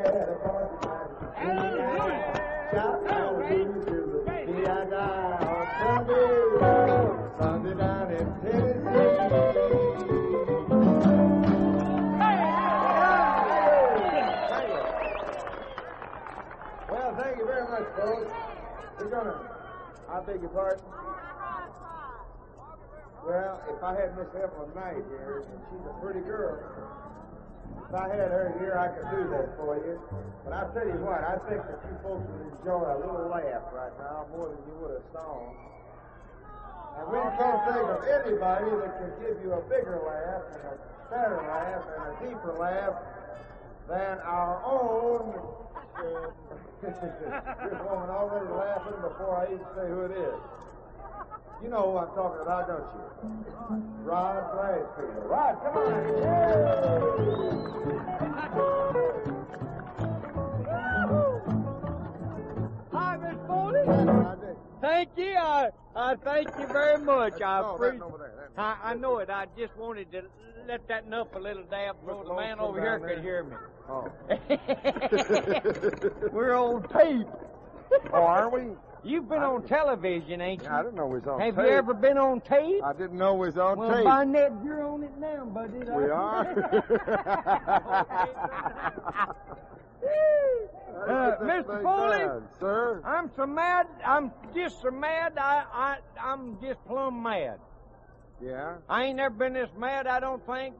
had a party. Shout hallelujah to the day I die on Sunday down in Tennessee. Well, thank you very much, folks. We're gonna, I beg your pardon? Well, if I had Miss Evelyn Knight here, and she's a pretty girl, if I had her here, I could do that for you. But I'll tell you what, I think that you folks would enjoy a little laugh right now more than you would a song. And we can't think of anybody that can give you a bigger laugh and a better laugh and a deeper laugh than our own. This woman already laughing before I even say who it is. You know who I'm talking about, don't you? Rod Brasfield. Rod, come on. Hi, Miss Foley. Thank you. I thank you very much. I know it. I just wanted to let that up a little dab so the man over here could hear me. Oh. We're on tape. Oh, are we? You've been on television, ain't you? I didn't know we was on Have tape. you ever been on tape? I didn't know we was on well, tape. Well, by net, you're on it now, buddy. We are? Mr. Foley, sir, I'm so mad. I'm just so mad. I'm just plumb mad. Yeah? I ain't never been this mad, I don't think.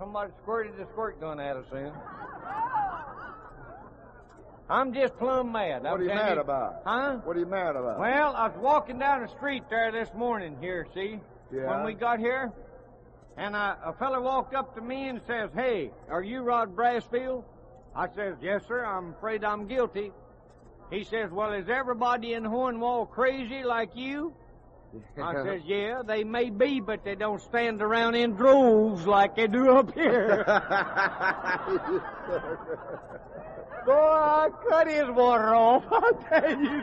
Somebody squirted the squirt gun at us then. I'm just plumb mad. What are you mad about? Huh? What are you mad about? Well, I was walking down the street there this morning here, see? Yeah. When we got here. And a fella walked up to me and says, "Hey, are you Rod Brasfield?" I says, "Yes, sir. I'm afraid I'm guilty." He says, "Well, is everybody in Hornwall crazy like you?" I says, "Yeah, they may be, but they don't stand around in droves like they do up here." Boy, I cut his water off. I tell you,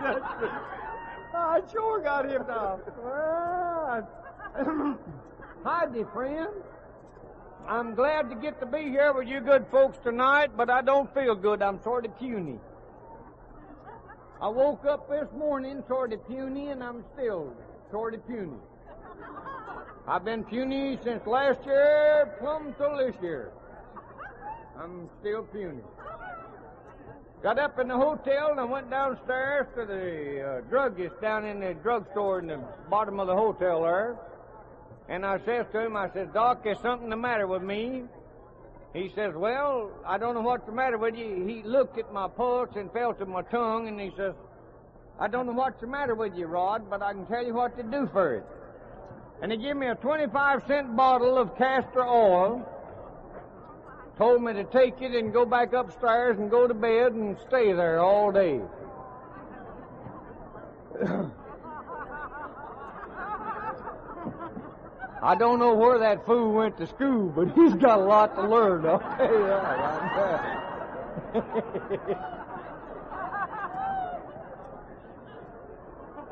I sure got him off. Well, Howdy, friend. I'm glad to get to be here with you good folks tonight, but I don't feel good. I'm sort of puny. I woke up this morning sort of puny, and I'm still sort of puny. I've been puny since last year, plumb till this year. I'm still puny. Got up in the hotel and I went downstairs to the druggist down in the drugstore in the bottom of the hotel there. And I says to him, I says, "Doc, there's something the matter with me." He says, "Well, I don't know what's the matter with you." He looked at my pulse and felt at my tongue, and he says, "I don't know what's the matter with you, Rod, but I can tell you what to do for it." And he gave me a 25-cent bottle of castor oil, told me to take it and go back upstairs and go to bed and stay there all day. I don't know where that fool went to school, but he's got a lot to learn, I'll tell you that.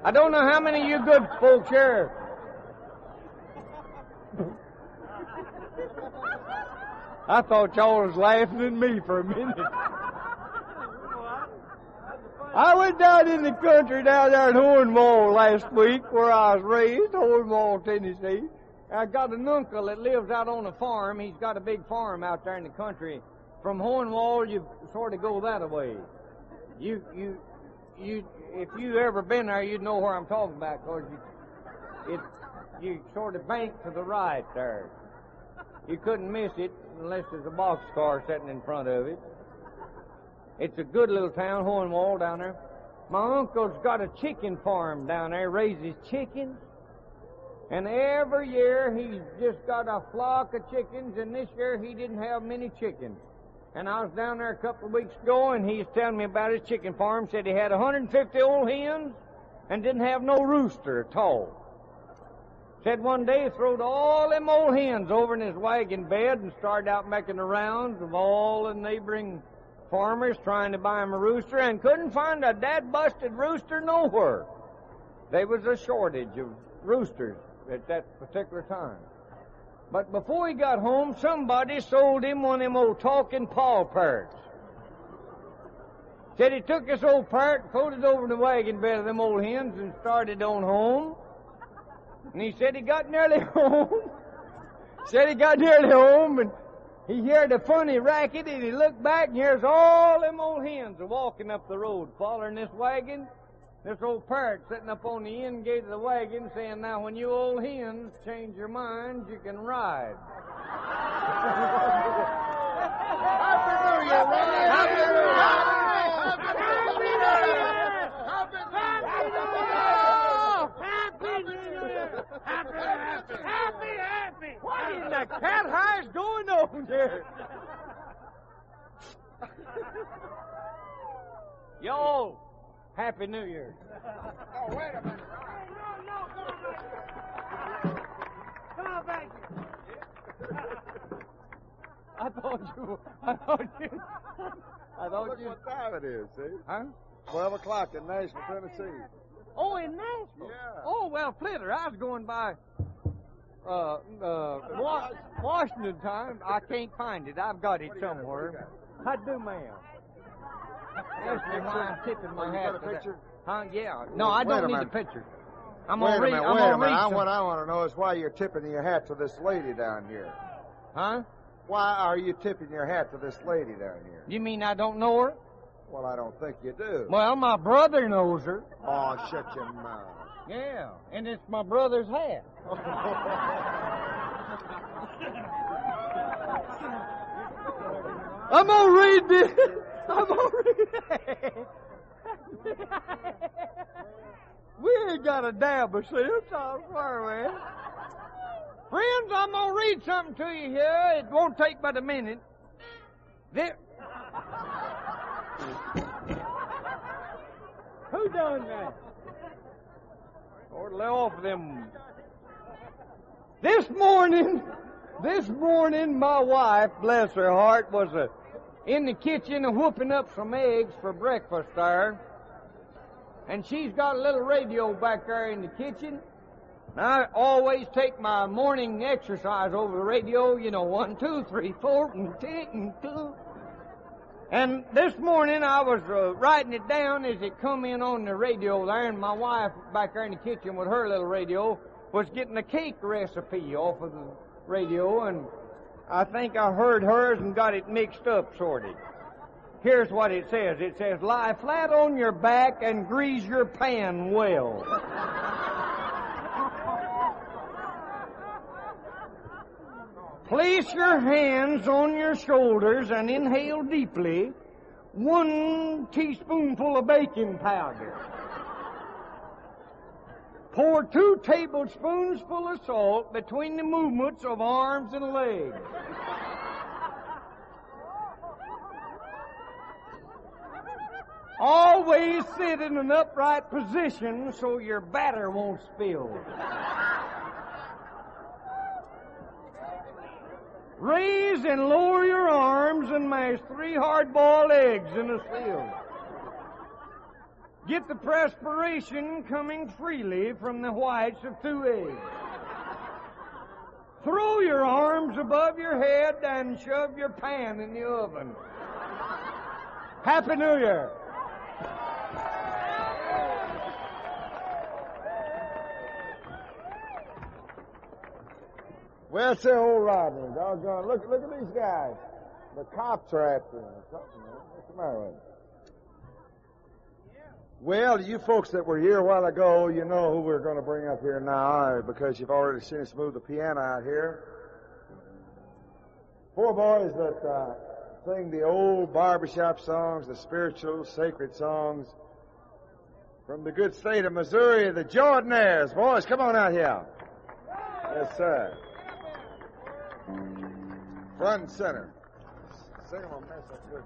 I don't know how many of you good folks here. I thought y'all was laughing at me for a minute. I went down in the country down there in Hornwall last week where I was raised, Hornwall, Tennessee. I got an uncle that lives out on a farm. He's got a big farm out there in the country. From Hornwall, you sort of go that way. If you ever been there, you'd know where I'm talking about, because you sort of bank to the right there. You couldn't miss it unless there's a boxcar sitting in front of it. It's a good little town, Hornwall, down there. My uncle's got a chicken farm down there, raises chickens. And every year he's just got a flock of chickens, and this year he didn't have many chickens. And I was down there a couple of weeks ago, and he's telling me about his chicken farm. Said he had 150 old hens and didn't have no rooster at all. Said one day he throwed all them old hens over in his wagon bed and started out making the rounds of all the neighboring farmers trying to buy him a rooster, and couldn't find a dad-busted rooster nowhere. There was a shortage of roosters at that particular time. But before he got home, somebody sold him one of them old talking paw parrots. Said he took this old part and put it over the wagon bed of them old hens and started on home. And he said he got nearly home. And he heard a funny racket, and he looked back, and here's all them old hens walking up the road, following this wagon. This old parrot sitting up on the end gate of the wagon saying, now when you old hens change your minds, you can ride. Happy New Year, Ronnie! Happy New Year! Happy! What in the cat high's going on there? Yo, Happy New Year. Oh, wait a minute. No, come on back here. I thought you. Look what time it is, see? Huh? 12 o'clock in Nashville, Tennessee. Oh, in Nashville? Yeah. Oh, well, Flitter, I was going by Washington time. I can't find it. I've got it somewhere. I do, ma'am. That's me why I'm tipping my hat. You got a picture? Huh? Yeah. No, I don't need a picture. I'm Wait a minute. What I want to know is why you're tipping your hat to this lady down here. Huh? Why are you tipping your hat to this lady down here? You mean I don't know her? Well, I don't think you do. Well, my brother knows her. Oh, shut your mouth. Yeah, and it's my brother's hat. I'm gonna read this. We ain't got a dab of sense, I swear, man. Friends, I'm gonna read something to you here. It won't take but a minute. Who done that? Lord, lay off of them. This morning, my wife, bless her heart, was in the kitchen whooping up some eggs for breakfast there. And she's got a little radio back there in the kitchen. And I always take my morning exercise over the radio, 1, 2, 3, 4, and 10, and 2. And this morning I was writing it down as it come in on the radio there, and my wife back there in the kitchen with her little radio was getting a cake recipe off of the radio, and I think I heard hers and got it mixed up, sorted. Here's what it says. It says, lie flat on your back and grease your pan well. Place your hands on your shoulders and inhale deeply 1 teaspoonful of baking powder. Pour 2 tablespoons full of salt between the movements of arms and legs. Always sit in an upright position so your batter won't spill. Raise and lower your arms and mash 3 hard-boiled eggs in a sieve. Get the perspiration coming freely from the whites of 2 eggs. Throw your arms above your head and shove your pan in the oven. Happy New Year. Well, say old Rodney, doggone. Look at these guys. The cops are after them or something. What's the matter with them? Well, you folks that were here a while ago, you know who we're going to bring up here now because you've already seen us move the piano out here. 4 boys that sing the old barbershop songs, the spiritual, sacred songs from the good state of Missouri, the Jordanaires. Boys, come on out here. Yes, sir. Front and center. Sing them on this, that's good.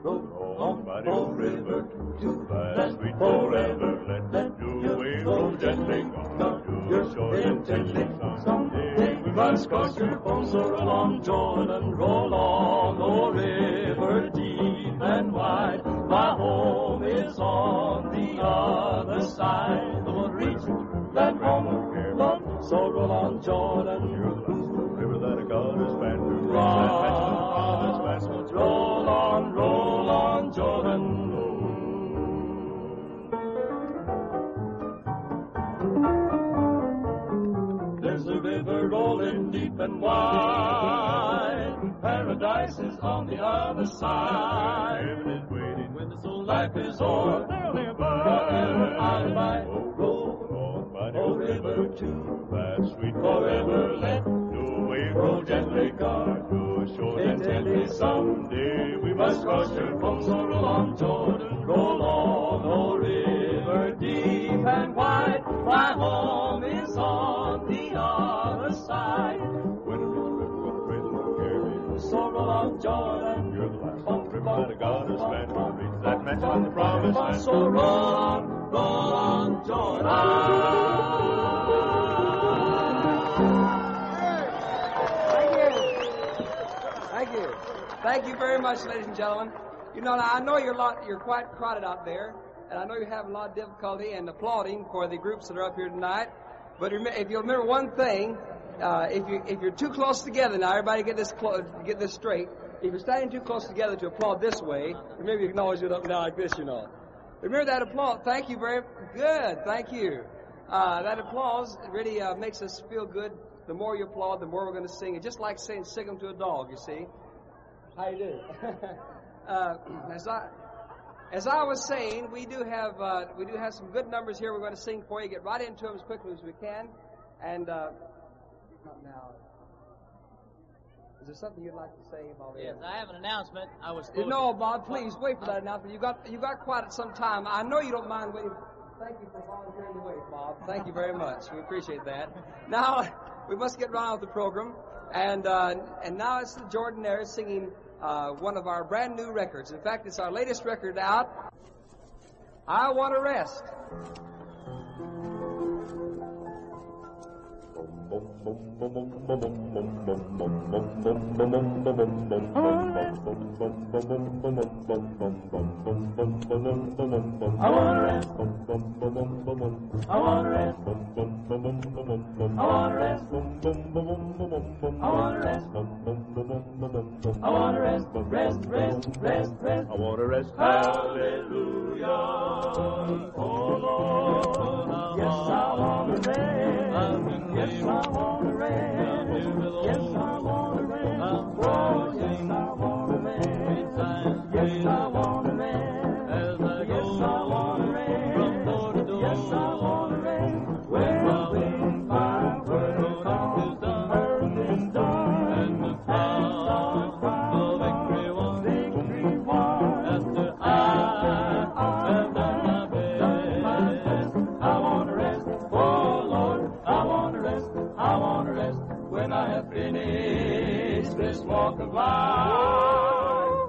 Go on by the old river to that sweet forever. Let your wave roll gently on to your shore intently. Someday we must cross your bones so roll on, Jordan, roll on, oh river deep and wide. My home is on the other side. Lord, reach that Roman here, Lord. So roll on, Jordan. You're the last river that a God has banned. Roll on, Jordan. There's a river rolling deep and wide. Paradise is on the other side. Heaven is waiting when the soul life is o'er. Forever I'll buy. Oh, river too fast, sweet forever. Let no wave roll gently, guard your shore and gently. Someday we must cross your foam. So roll on, Jordan, roll on, oh river deep and wide. My home is on the other side. When a river will cradle and carry, so roll on, Jordan. You're the last river that a God has planned to reach that mansion on the promised land. So roll on, Jordan. Thank you very much, ladies and gentlemen. You know, I know you're quite crowded out there, and I know you're having a lot of difficulty in applauding for the groups that are up here tonight. But if you'll remember one thing, if you're too close together now, everybody get this straight. If you're standing too close together to applaud this way, remember you can always do it up and down like this, you know. Remember that applause. Thank you very good. Thank you. That applause really makes us feel good. The more you applaud, the more we're going to sing. It's just like saying "sing 'em" to a dog. You see. How you do? As I was saying, we do have some good numbers here. We're going to sing for you. Get right into them as quickly as we can. And now, is there something you'd like to say about it? Yes, I have an announcement. No, Bob, please wait for that announcement. You got quite some time. I know you don't mind waiting. Thank you for volunteering to wait, Bob. Thank you very much. We appreciate that. Now we must get right on with the program. And now it's the Jordanaires singing one of our brand new records. In fact, it's our latest record out. I Want to Rest. Hallelujah. Oh Lord, yes, I want to rest. Yes, I want to rest. Yes, I want to rest. Oh, yes, I want to rest. Yes, I want to rest. Yes, I want to rest. Yes, I want to rest. When my word comes, earth is done, and the clouds are victory won. After I have done my best, I want to rest. Oh Lord, I want to rest. I want to rest when I have finished this walk of life.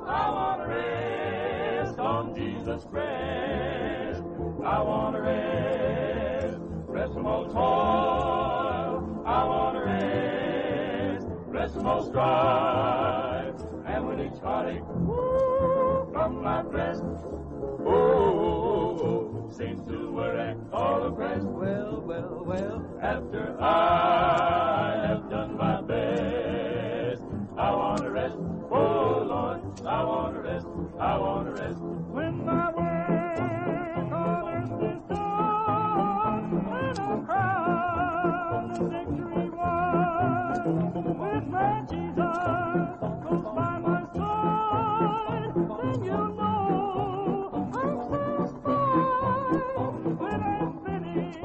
I want to rest on Jesus' breast. I want to rest from all toil. I want to rest from all strife. And when each heartache from my breast, seems to worry all oppressed. Well, after I have done my best, I want to rest. Oh Lord, I want to rest. I want to rest. When my work on earth is done, when I crown victory won, when my Jesus goes by my side, then you'll know I'm satisfied. When I'm finished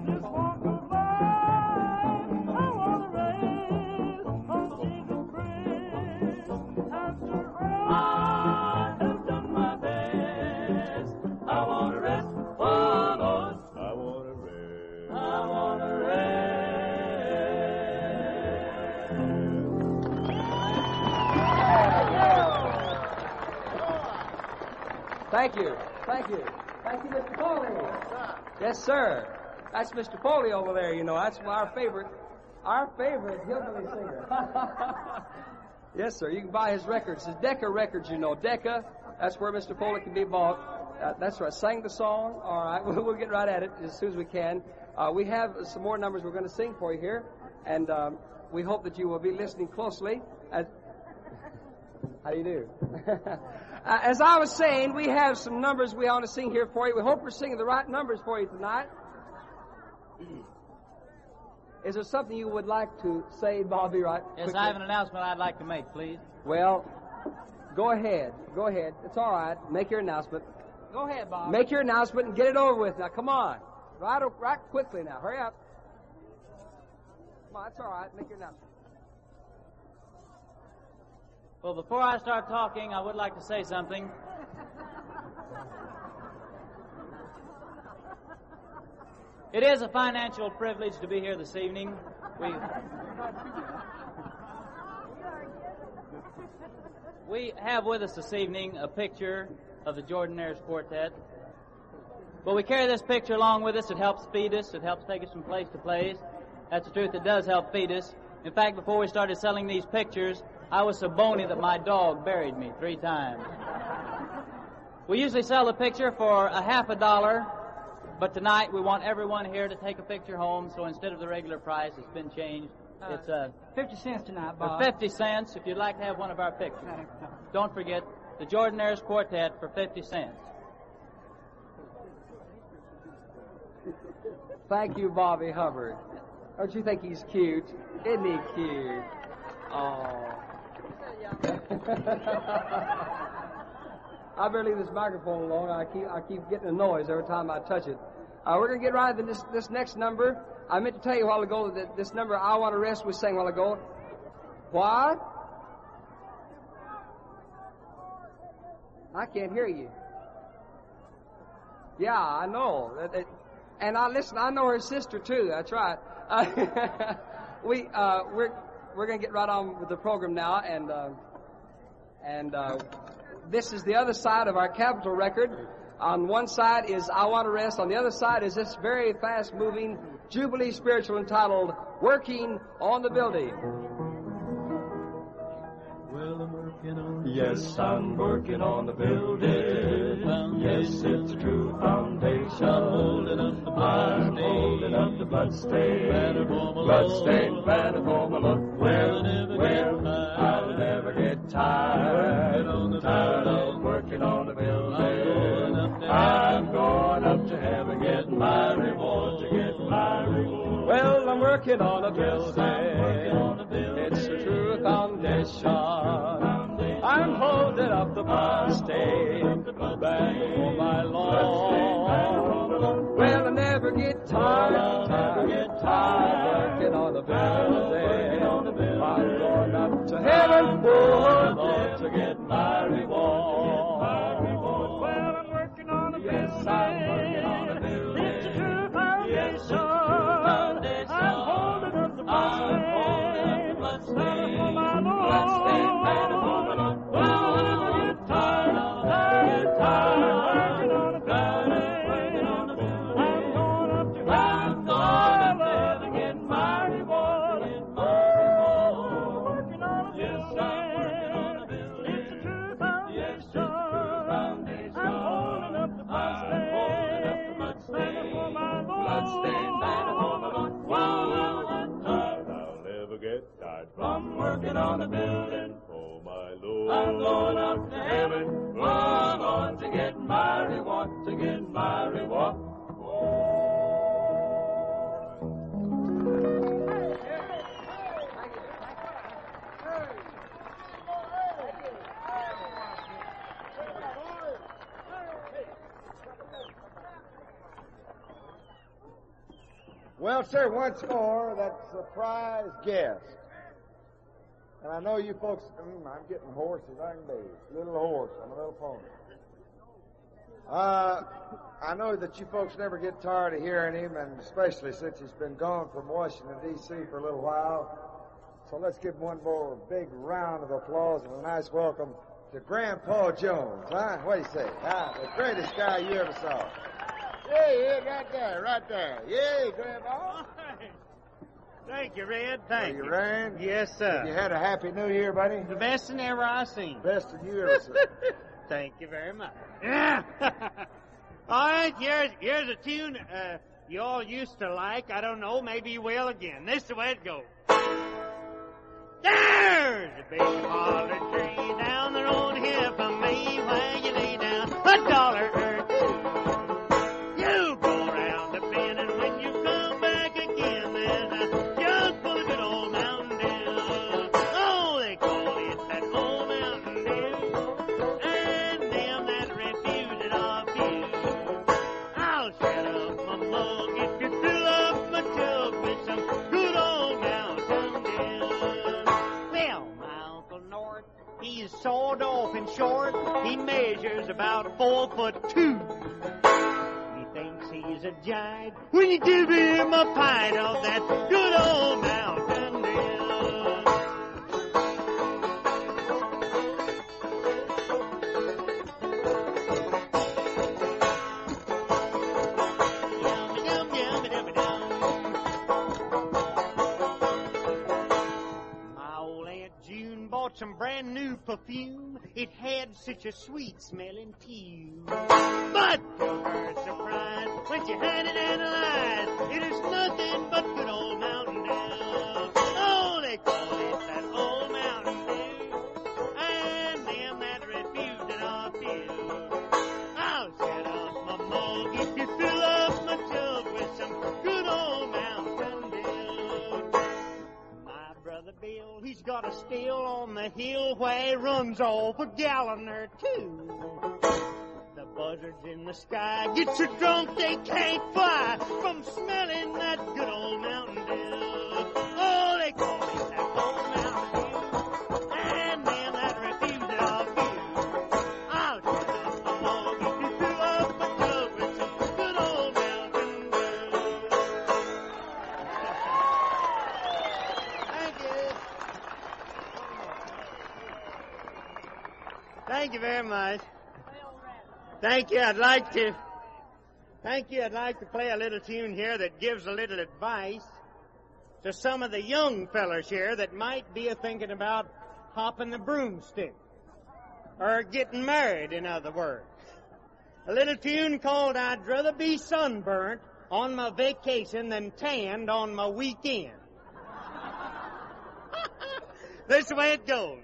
this walk of life, I want to rest on Jesus' breast. After I have done my best, I want to rest. Oh Lord, I want to rest. I want to rest. Thank you. Thank you. Thank you, Mr. Foley. Yes, sir. That's Mr. Foley over there, you know. That's our favorite hillbilly singer. Yes, sir. You can buy his records. His Decca records, you know. Decca, that's where Mr. Foley can be bought. That's right. Sang the song. All right. We'll get right at it as soon as we can. We have some more numbers we're going to sing for you here, and we hope that you will be listening closely. How do you do? As I was saying, we have some numbers we want to sing here for you. We hope we're singing the right numbers for you tonight. Is there something you would like to say, Bobby, right Yes, quickly? I have an announcement I'd like to make, please. Well, go ahead. Go ahead. It's all right. Make your announcement. Go ahead, Bob. Make your announcement and get it over with. Now, come on. Right quickly now. Hurry up. Come on, it's all right. Make your announcement. Well, before I start talking, I would like to say something. It is a financial privilege to be here this evening. We have with us this evening a picture of the Jordanaires Quartet. But we carry this picture along with us. It helps feed us. It helps take us from place to place. That's the truth. It does help feed us. In fact, before we started selling these pictures, I was so bony that my dog buried me 3 times. We usually sell the picture for $50, but tonight we want everyone here to take a picture home, so instead of the regular price, it's been changed. It's 50 cents tonight, Bob. for 50 cents if you'd like to have one of our pictures. Don't forget, the Jordanaires Quartet for 50 cents. Thank you, Bobby Hubbard. Don't you think he's cute? Isn't he cute? Oh. I better leave this microphone alone. I keep getting a noise every time I touch it. We're going to get right into this next number. I meant to tell you a while ago that this number, I Want to Rest, we sang a while ago. What? I can't hear you. Yeah, I know. And I know her sister too. That's right. We're going to get right on with the program now, and this is the other side of our Capitol record. On one side is I Want to Rest. On the other side is this very fast-moving Jubilee spiritual entitled Working on the Building. Yes, I'm working on the building. Yes, it's a true foundation. I'm holding up the bloodstained banner for my Lord. Well, I'll never get tired of working on the building. I'm going up to heaven, getting my reward, Well, I'm working on a building. It's a true foundation. I'm holding up the bloodstained banner for my Lord. Well, I never get tired working on the building. I'm going up to heaven, oh Lord, to get my reward. Well, I'm working on the building. Yes, I'm working on the building. It's a true foundation. I'm holding up the bloodstained banner for my Lord. I'm working on a building for my Lord. I'm going up to heaven. I'm going to get my reward, Well, sir, once more, that surprise guest. And I know you folks, I'm getting hoarse as I can be. Little horse on a little pony. I know that you folks never get tired of hearing him, and especially since he's been gone from Washington, D.C. for a little while. So let's give him one more big round of applause and a nice welcome to Grandpa Jones, huh? What do you say? The greatest guy you ever saw. Yeah, right there. Yeah, Grandpa. Thank you, Red. Thank you. You ran? Yes, sir. You had a happy new year, buddy? The best thing ever I seen. Best of you ever seen. Thank you very much. Yeah. All right, here's a tune you all used to like. I don't know, maybe you will again. This is the way it goes. There's a big holler tree down the road here from me where you lay down $1 or two. You go around the bend and when you come back again, there's a jug full of good old Mountain Dew. Oh, they call it that old Mountain Dew. And them that refuse it of you. I'll shut up my mug if you fill up my jug with some good old Mountain Dew. Well, my Uncle North, he's sawed off and short. He measures about 4'2". He thinks he's a giant when you give him a pint of that good old Mountain Dew. My old Aunt June bought some brand new perfume. It had such a sweet smelling tune. But to her surprise, when she had it analyzed, it is nothing but good old Mountain Dew. Oh, they call it that old Mountain Dew. And them that refuse it of you. I'll set up my mug if you fill up my jug with some good old Mountain Dew. My brother Bill, he's got a still on the hill where he runs off a gallon or two. The buzzards in the sky get so drunk they can't fly from smelling that good old Mountain Dew. Oh, they call it that old Mountain Dew. And them that refuse it of you. I'll shut up my mug if you fill up my jug with some good old Mountain Dew. Thank you. Thank you very much. Thank you. I'd like to play a little tune here that gives a little advice to some of the young fellers here that might be thinking about hopping the broomstick or getting married, in other words. A little tune called I'd Rather Be Sunburnt on My Vacation Than Tanned on My Weekend. This is the way it goes.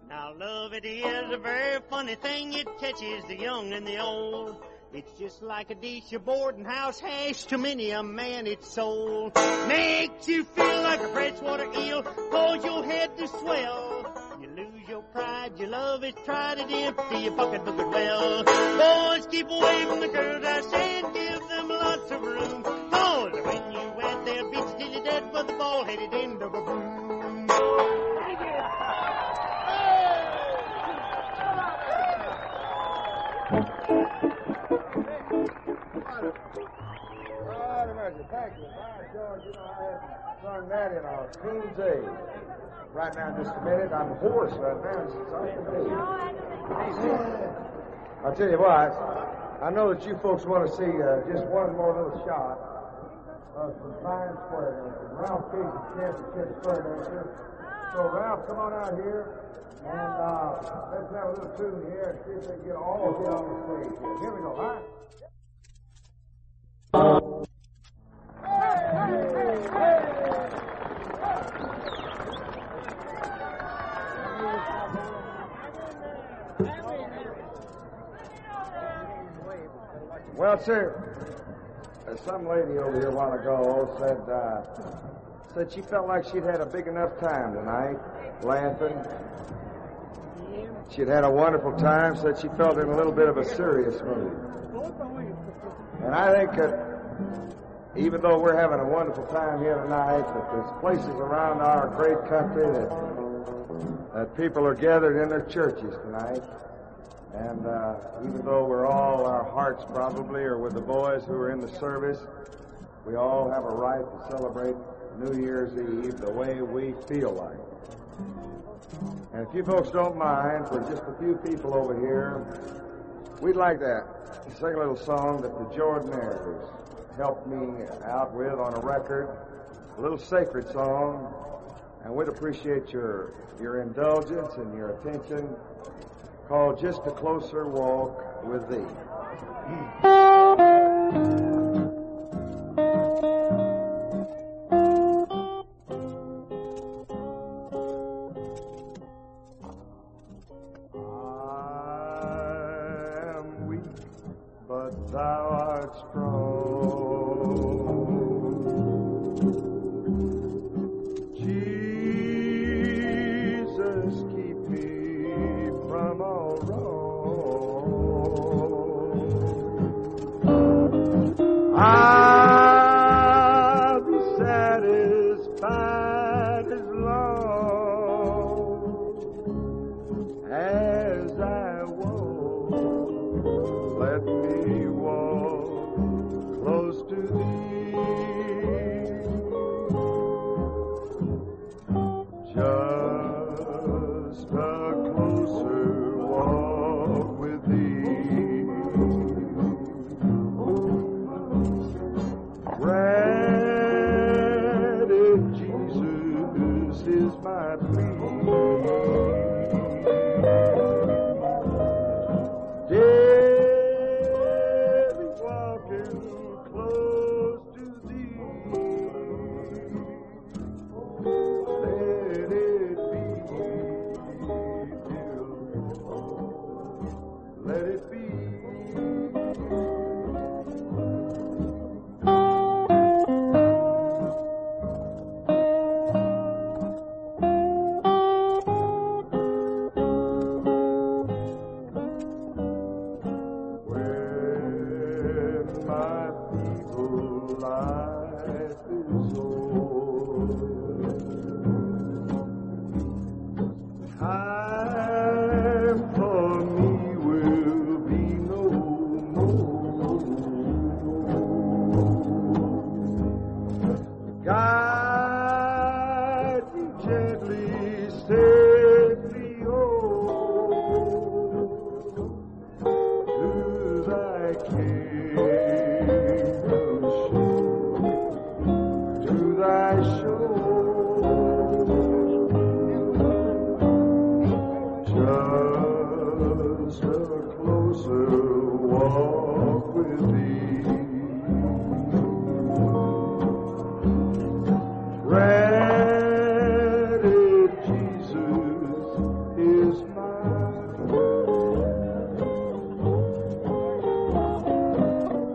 Now, love, it is a very funny thing. It catches the young and the old. It's just like a dish of boarding house hash to many a man it's sold. Makes you feel like a freshwater eel, cause your head to swell. You lose your pride, your love is tried and empty your pocketbook as well. Boys, keep away from the girls, I say, and give them lots of room. Cause when you wet, they'll beat you till you're dead for the bald-headed end of a broom. Thank you. Thank you. George, you know, I haven't learned that in a coon's age. Right now, just a minute, I'm hoarse right now. I'll tell you what, I know that you folks want to see just one more little shot of some fine square. Ralph Casey Championship Square Dancer. So, Ralph, come on out here, and let's have a little tune here and see if they get all of it on the stage here. Here we go, all right? Well, sir, some lady over here a while ago said she felt like she'd had a big enough time tonight, laughing. She'd had a wonderful time, said she felt in a little bit of a serious mood. And I think that even though we're having a wonderful time here tonight, that there's places around our great country that people are gathered in their churches tonight. And even though we're all, our hearts probably are with the boys who are in the service, we all have a right to celebrate New Year's Eve the way we feel like. And if you folks don't mind, for just a few people over here, we'd like to sing a little song that the Jordanaires helped me out with on a record, a little sacred song, and we'd appreciate your indulgence and your attention, called Just a Closer Walk with Thee. heart strong. Jesus, keep me from all wrong. I'll be satisfied as long as I walk. Let me walk close to thee. Just a closer walk with thee. Granted, Jesus is my plea. Daily walking close to thee. Let it be, dear Lord. Let it be. When my feeble life is o'er, time for me will be no more. Guide me gently, safely home to thy kingdom shore, to thy shore. Just a closer walk with thee. Granted, Jesus is mine.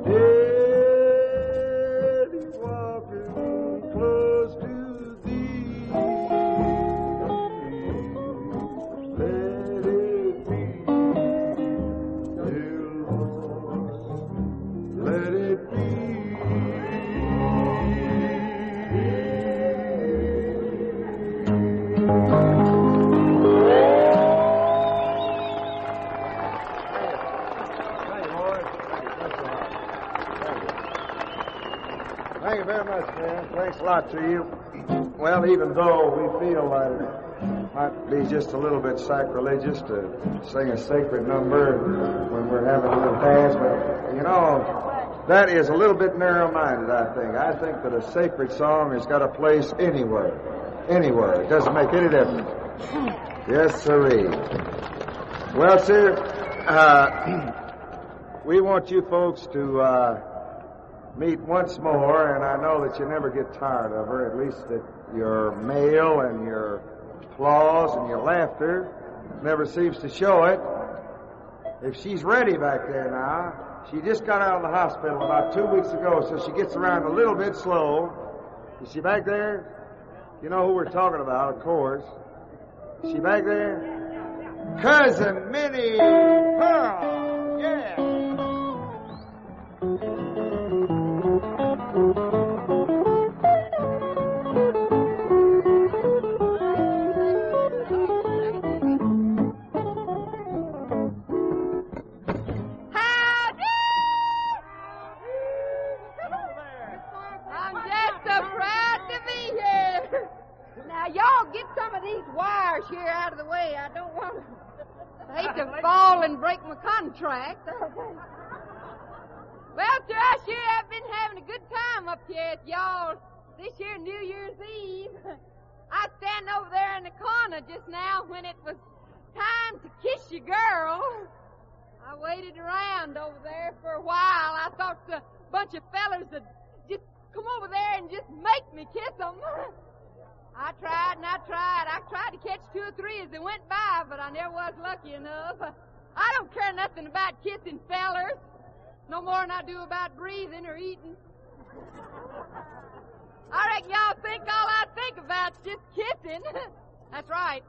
Daily walking close to thee. Let it be, dear Lord. Let it be. Thank you very much, man. Thanks a lot to you. Well, even though we feel that it might be just a little bit sacrilegious to sing a sacred number when we're having a little dance, but, you know, that is a little bit narrow-minded, I think. I think that a sacred song has got a place anywhere. Anywhere. It doesn't make any difference. Yes, sirree. Well, sir, we want you folks to meet once more, and I know that you never get tired of her, at least that your mail and your applause and your laughter never seems to show it. If she's ready back there now, she just got out of the hospital about 2 weeks ago, so she gets around a little bit slow. Is she back there? You know who we're talking about, of course. Is she back there? Cousin Minnie Pearl. Yeah. I'm just so proud to be here. Now, y'all get some of these wires here out of the way. I don't want to. I hate to fall and break my contract. Well, sir, I sure have been having a good time up here at y'all this year, New Year's Eve. I was standing over there in the corner just now when it was time to kiss your girl. I waited around over there for a while. I thought a bunch of fellers would just come over there and just make me kiss them. I tried and I tried. I tried to catch 2 or 3 as they went by, but I never was lucky enough. I don't care nothing about kissing fellers. No more than I do about breathing or eating. I reckon y'all think all I think about's just kissing. That's right.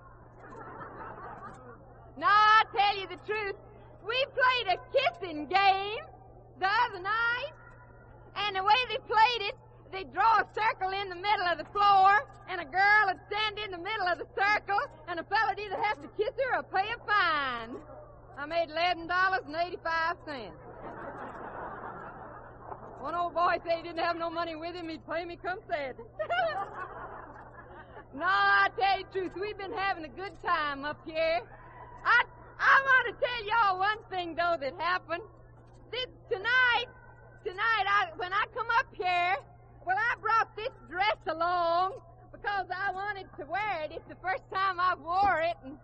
No, I tell you the truth. We played a kissing game the other night, and the way they played it, they'd draw a circle in the middle of the floor, and a girl would stand in the middle of the circle, and a fella'd either have to kiss her or pay a fine. I made $11.85. One old boy said he didn't have no money with him. He'd pay me come Saturday. No, I tell you the truth. We've been having a good time up here. I want to tell y'all one thing, though, that happened. Tonight, when I come up here, well, I brought this dress along because I wanted to wear it. It's the first time I've wore it, and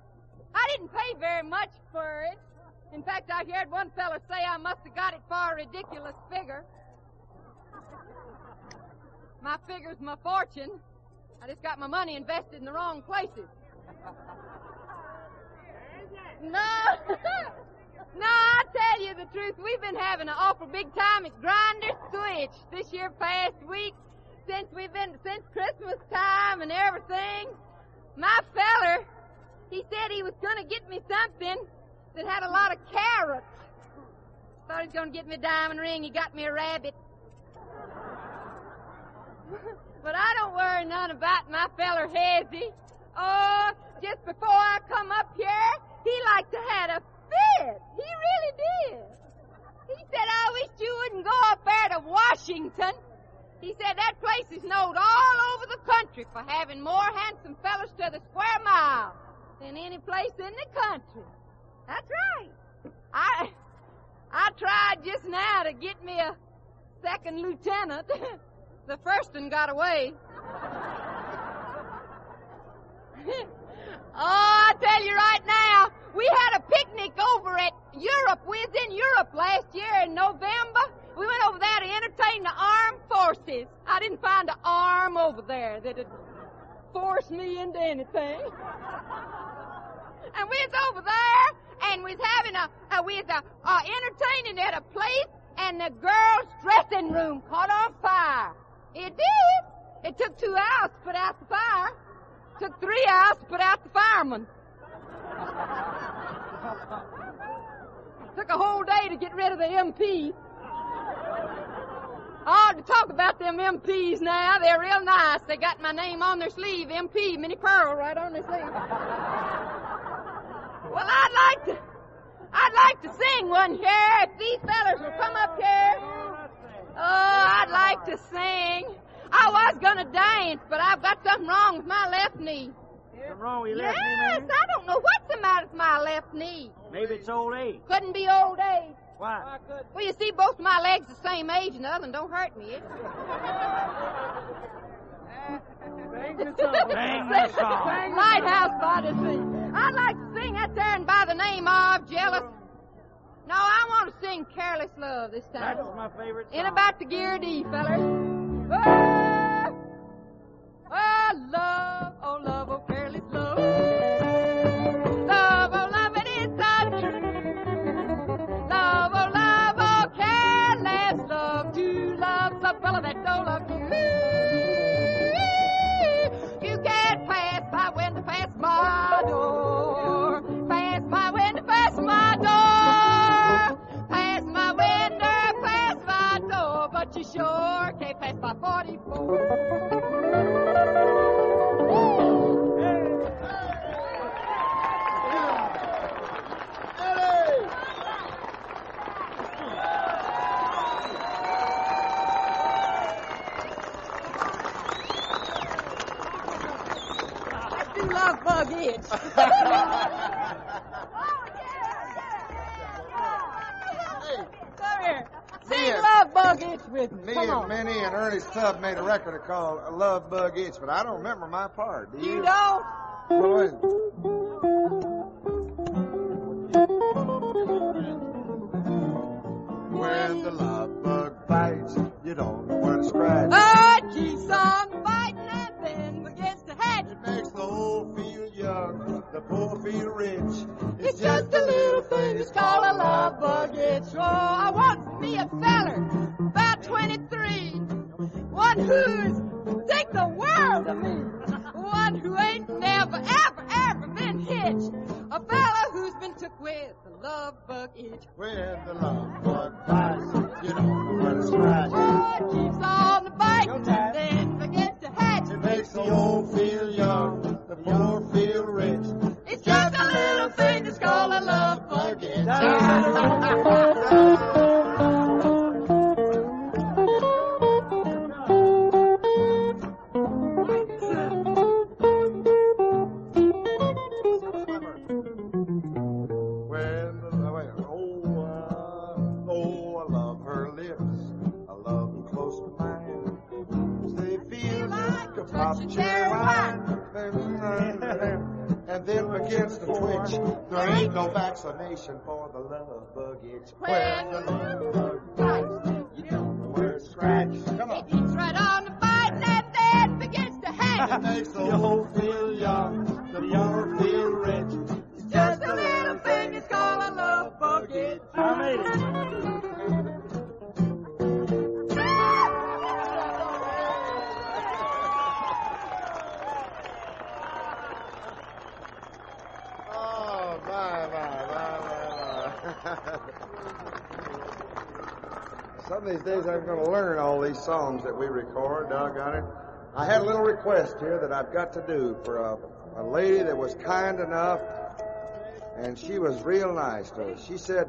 I didn't pay very much for it. In fact, I heard one fella say I must have got it for a ridiculous figure. My figure's my fortune. I just got my money invested in the wrong places. No, I tell you the truth. We've been having an awful big time at Grinder Switch this year past week since Christmas time and everything. My feller, he said he was going to get me something that had a lot of carrots. Thought he was going to get me a diamond ring. He got me a rabbit. But I don't worry none about my feller Hezzy. Oh, just before I come up here, he like to had a fit. He really did. He said, I wish you wouldn't go up there to Washington. He said that place is known all over the country for having more handsome fellas to the square mile than any place in the country. That's right. I tried just now to get me a second lieutenant. The first one got away. Oh, I tell you right now, we had a picnic over at Europe. We was in Europe last year in November. We went over there to entertain the armed forces. I didn't find an arm over there that'd force me into anything. And we was over there, and we was having entertaining at a place, and the girls' dressing room caught on fire. It did. It took 2 hours to put out the fire. It took 3 hours to put out the fireman. It took a whole day to get rid of the MP. Oh, to talk about them MPs now, they're real nice. They got my name on their sleeve, MP, Minnie Pearl, right on their sleeve. Well, I'd like to sing one here if these fellas will come up here. Oh, I'd like to sing. I was gonna dance, but I've got something wrong with my left knee. Something wrong with your left knee, Yes, man? I don't know what's the matter with my left knee. Maybe it's old age. Couldn't be old age. Why? Well, you see, both my legs the same age, and the other one don't hurt me. Sing the song. Sing the song. Lighthouse Odyssey. I'd like to sing that there and by the name of Jealous. No, I want to sing Careless Love this time. That's my favorite song. In about the gear D, fellas. Oh, love, oh, careless love. Love, oh, love, it is so true. Love, oh, careless love. To love some fella that don't love you. You can't pass my window, pass my door. Pass my window, pass my door. Pass my window, pass my door. But you sure can't pass my 44. Bug itch. Come here. Sing Love Bug Itch with me. Me and Minnie and Ernest Tubb made a record called Love Bug Itch, but I don't remember my part. Do you? You don't? What is it? When the love bug bites, you don't know where to scratch. Oh, it keeps on biting and then begins to hatch. It makes the old feel young, the poor feel rich. It's just a little thing that's called a love bug itch. Oh, I want me me a feller, about 23. One who's think the world of me. One who ain't never, ever been hitched. A fella who's been took with the love bug itch. When the love bug bites, you know where to scratch. Oh, it keeps on the bite and then begins to hatch. It makes the old feel young, the poor feel rich. It's just a little thing that's called a love bug itch. And then begins to twitch. There ain't no vaccination for the love bug itch. When the love bug bites, you don't know where to scratch. Come on. It keeps right on the biting and then begins to hatch. It makes the old feel young, the young feel rich. It's just a little thing that's called a love bug itch. I made it. Some of these days I'm going to learn all these songs that we record, doggone it. I had a little request here that I've got to do for a lady that was kind enough, and she was real nice to us. She said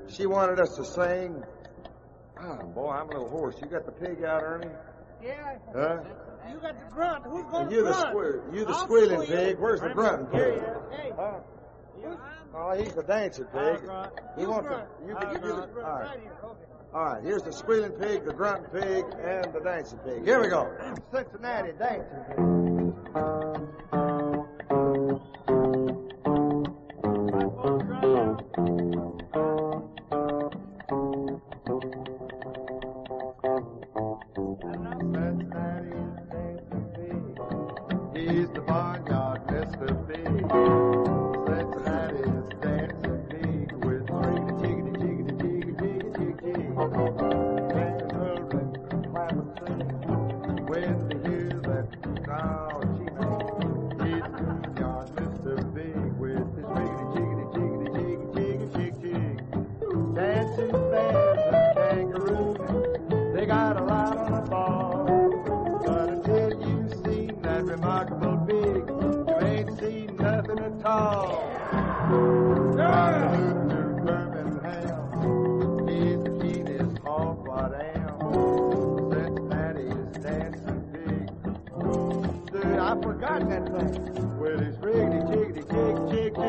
she wanted us to sing. Oh, boy, I'm a little hoarse. You got the pig out, Ernie? Yeah. Huh? You got the grunt. Who's going to You grunt? the squealing pig. Where's the grunting pig? Hey. Huh? Oh, he's the dancing pig. You want the? You can do the. All right. All right. Here's the squealing pig, the grunting pig, and the dancing pig. Here we go. Cincinnati dancing pig. He's the barnyard Mr. Big. Cincinnati's dancing pig with jiggity, jiggity, jiggity, jiggity, jiggity. And hurry, clap and sing. When they hear that sound, he's the barnyard Mr. Big with his jiggity, jiggity, jiggity, jiggity, jiggity, jiggity. Dancing bears and kangaroos, they got a lot on the ball. But until you've seen that remarkable pig, you ain't seen nothing at all. Waterloo to Birmingham, he's the keenest hog what am. Cincinnati's dancing pig. Dude, I've forgotten that thing. With his riggedy, jiggedy, jig, jig, jig.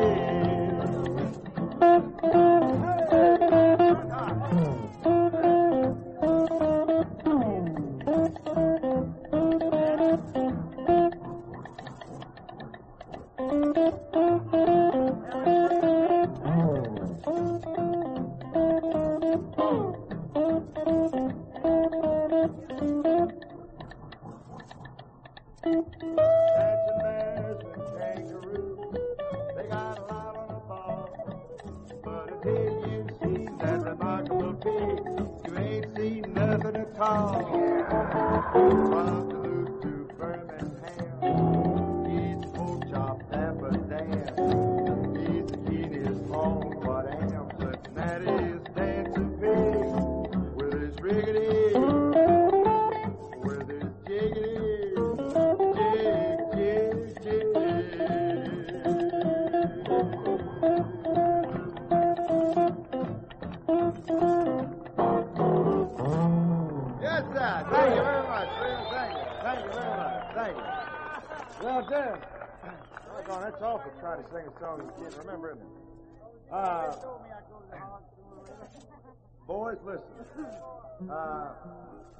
Dancing bears and kangaroos, they got a lot on the ball. But until you've seen that remarkable pig, you ain't seen nothing at all. Waterloo to Birmingham, he's the pork chop Aberdeen. He's the keenest hog what am. Cincinnati's dancing pig with his riggedy, with his jiggity. Yes, sir. Thank you very much. Thank you. Thank you very much. Thank you. Well done. Doggone, that's awful trying to sing a song you can't remember, isn't it? Boys, listen.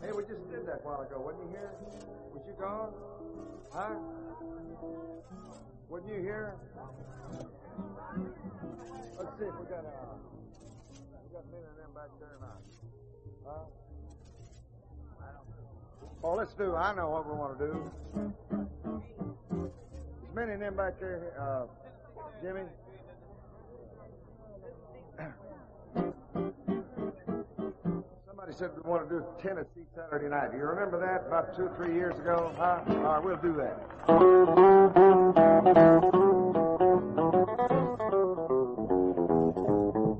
Hey, we just did that a while ago. Wasn't you here? Was you gone? Huh? Wasn't you here? Let's see if we got Minnie and them back there or not. Huh? Oh, let's do. I know what we want to do. Is Minnie and them back there, Jimmy? said we want to do Tennessee Saturday night. Do you remember that about 2 or 3 years ago? Huh? All right, we'll do that.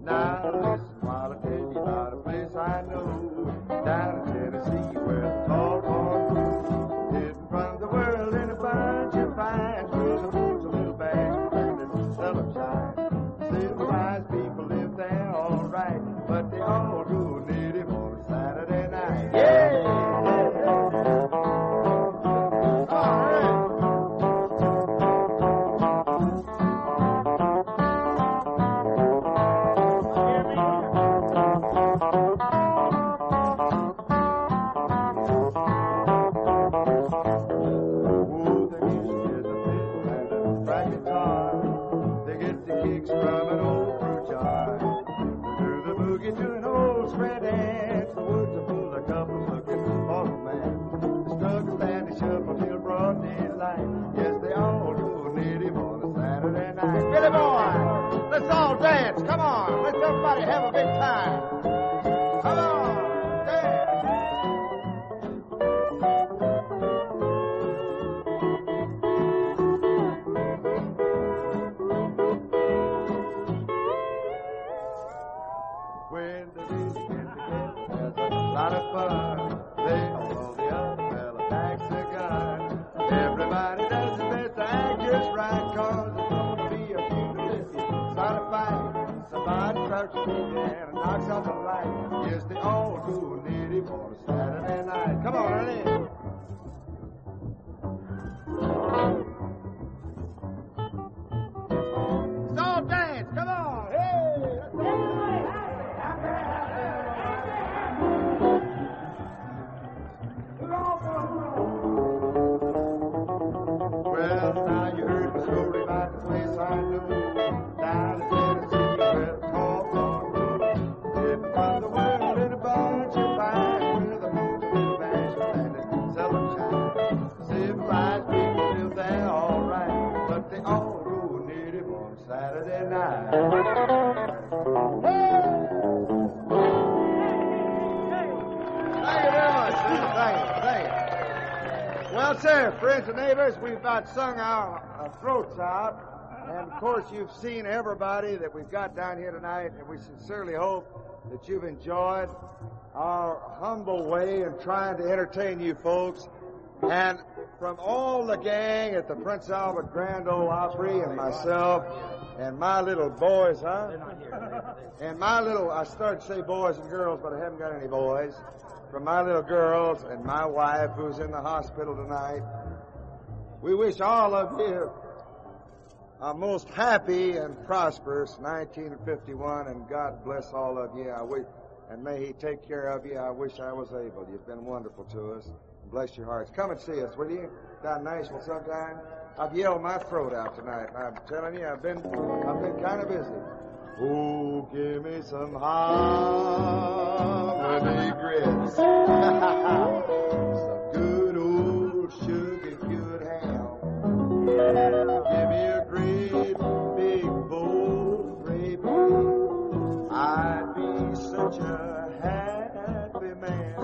Now listen while I tell you about a place I know down in Tennessee where the tall corn grows. Hidden from the world in a bunch of vines, where the moon's a little bag and it's sunshine. Civilized people live there all right, but they all go native on a Saturday night. Yeah! Let's all dance. Come on. Let's everybody have a big time. Come on. Dance. When the ladies get together, there's a lot of fun. They all know the other fella packs a gun. Everybody does the best to act just right, 'cause it's gonna be a somebody crouches in there and knocks off the light. Yes, they all do native on a Saturday night. Come on, Ernie. Let's all dance. Come on. Hey, let's well, now you heard the story about the place I knew down in Tennessee where the tall corn grew. Living from the world in a bunch of vines, where the moon's a little bashful and it seldom shines. Civilized people live there all right, but they all go native on Saturday night. Thank you very much. Thank you. Well, sir, friends and neighbors, we've about sung our throats out. And, of course, you've seen everybody that we've got down here tonight, and we sincerely hope that you've enjoyed our humble way in trying to entertain you folks. And from all the gang at the Prince Albert Grand Ole Opry and myself and my little boys, huh? And my little, I started to say boys and girls, but I haven't got any boys. From my little girls and my wife who's in the hospital tonight, we wish all of you a most happy and prosperous 1951, and God bless all of you. And may He take care of you. I wish I was able. You've been wonderful to us. Bless your hearts. Come and see us, will you? Down in Nashville sometime. I've yelled my throat out tonight, and I'm telling you, I've been kind of busy. Oh, give me some harmony grits. Some good old sugar good ham. Give me a great big bowl of gravy. I'd be such a happy man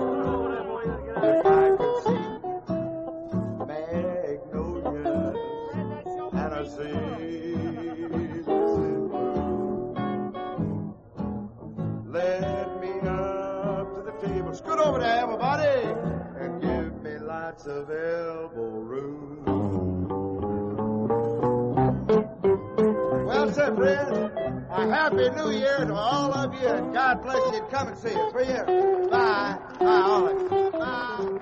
if I could see magnolias and a season blue. Let me up to the table. Scoot over there, everybody, and give me lots of elbow room. Well said, friends. A happy New Year to all of you, and God bless you, and come and see us, will you? Bye. Bye, all of you. Bye.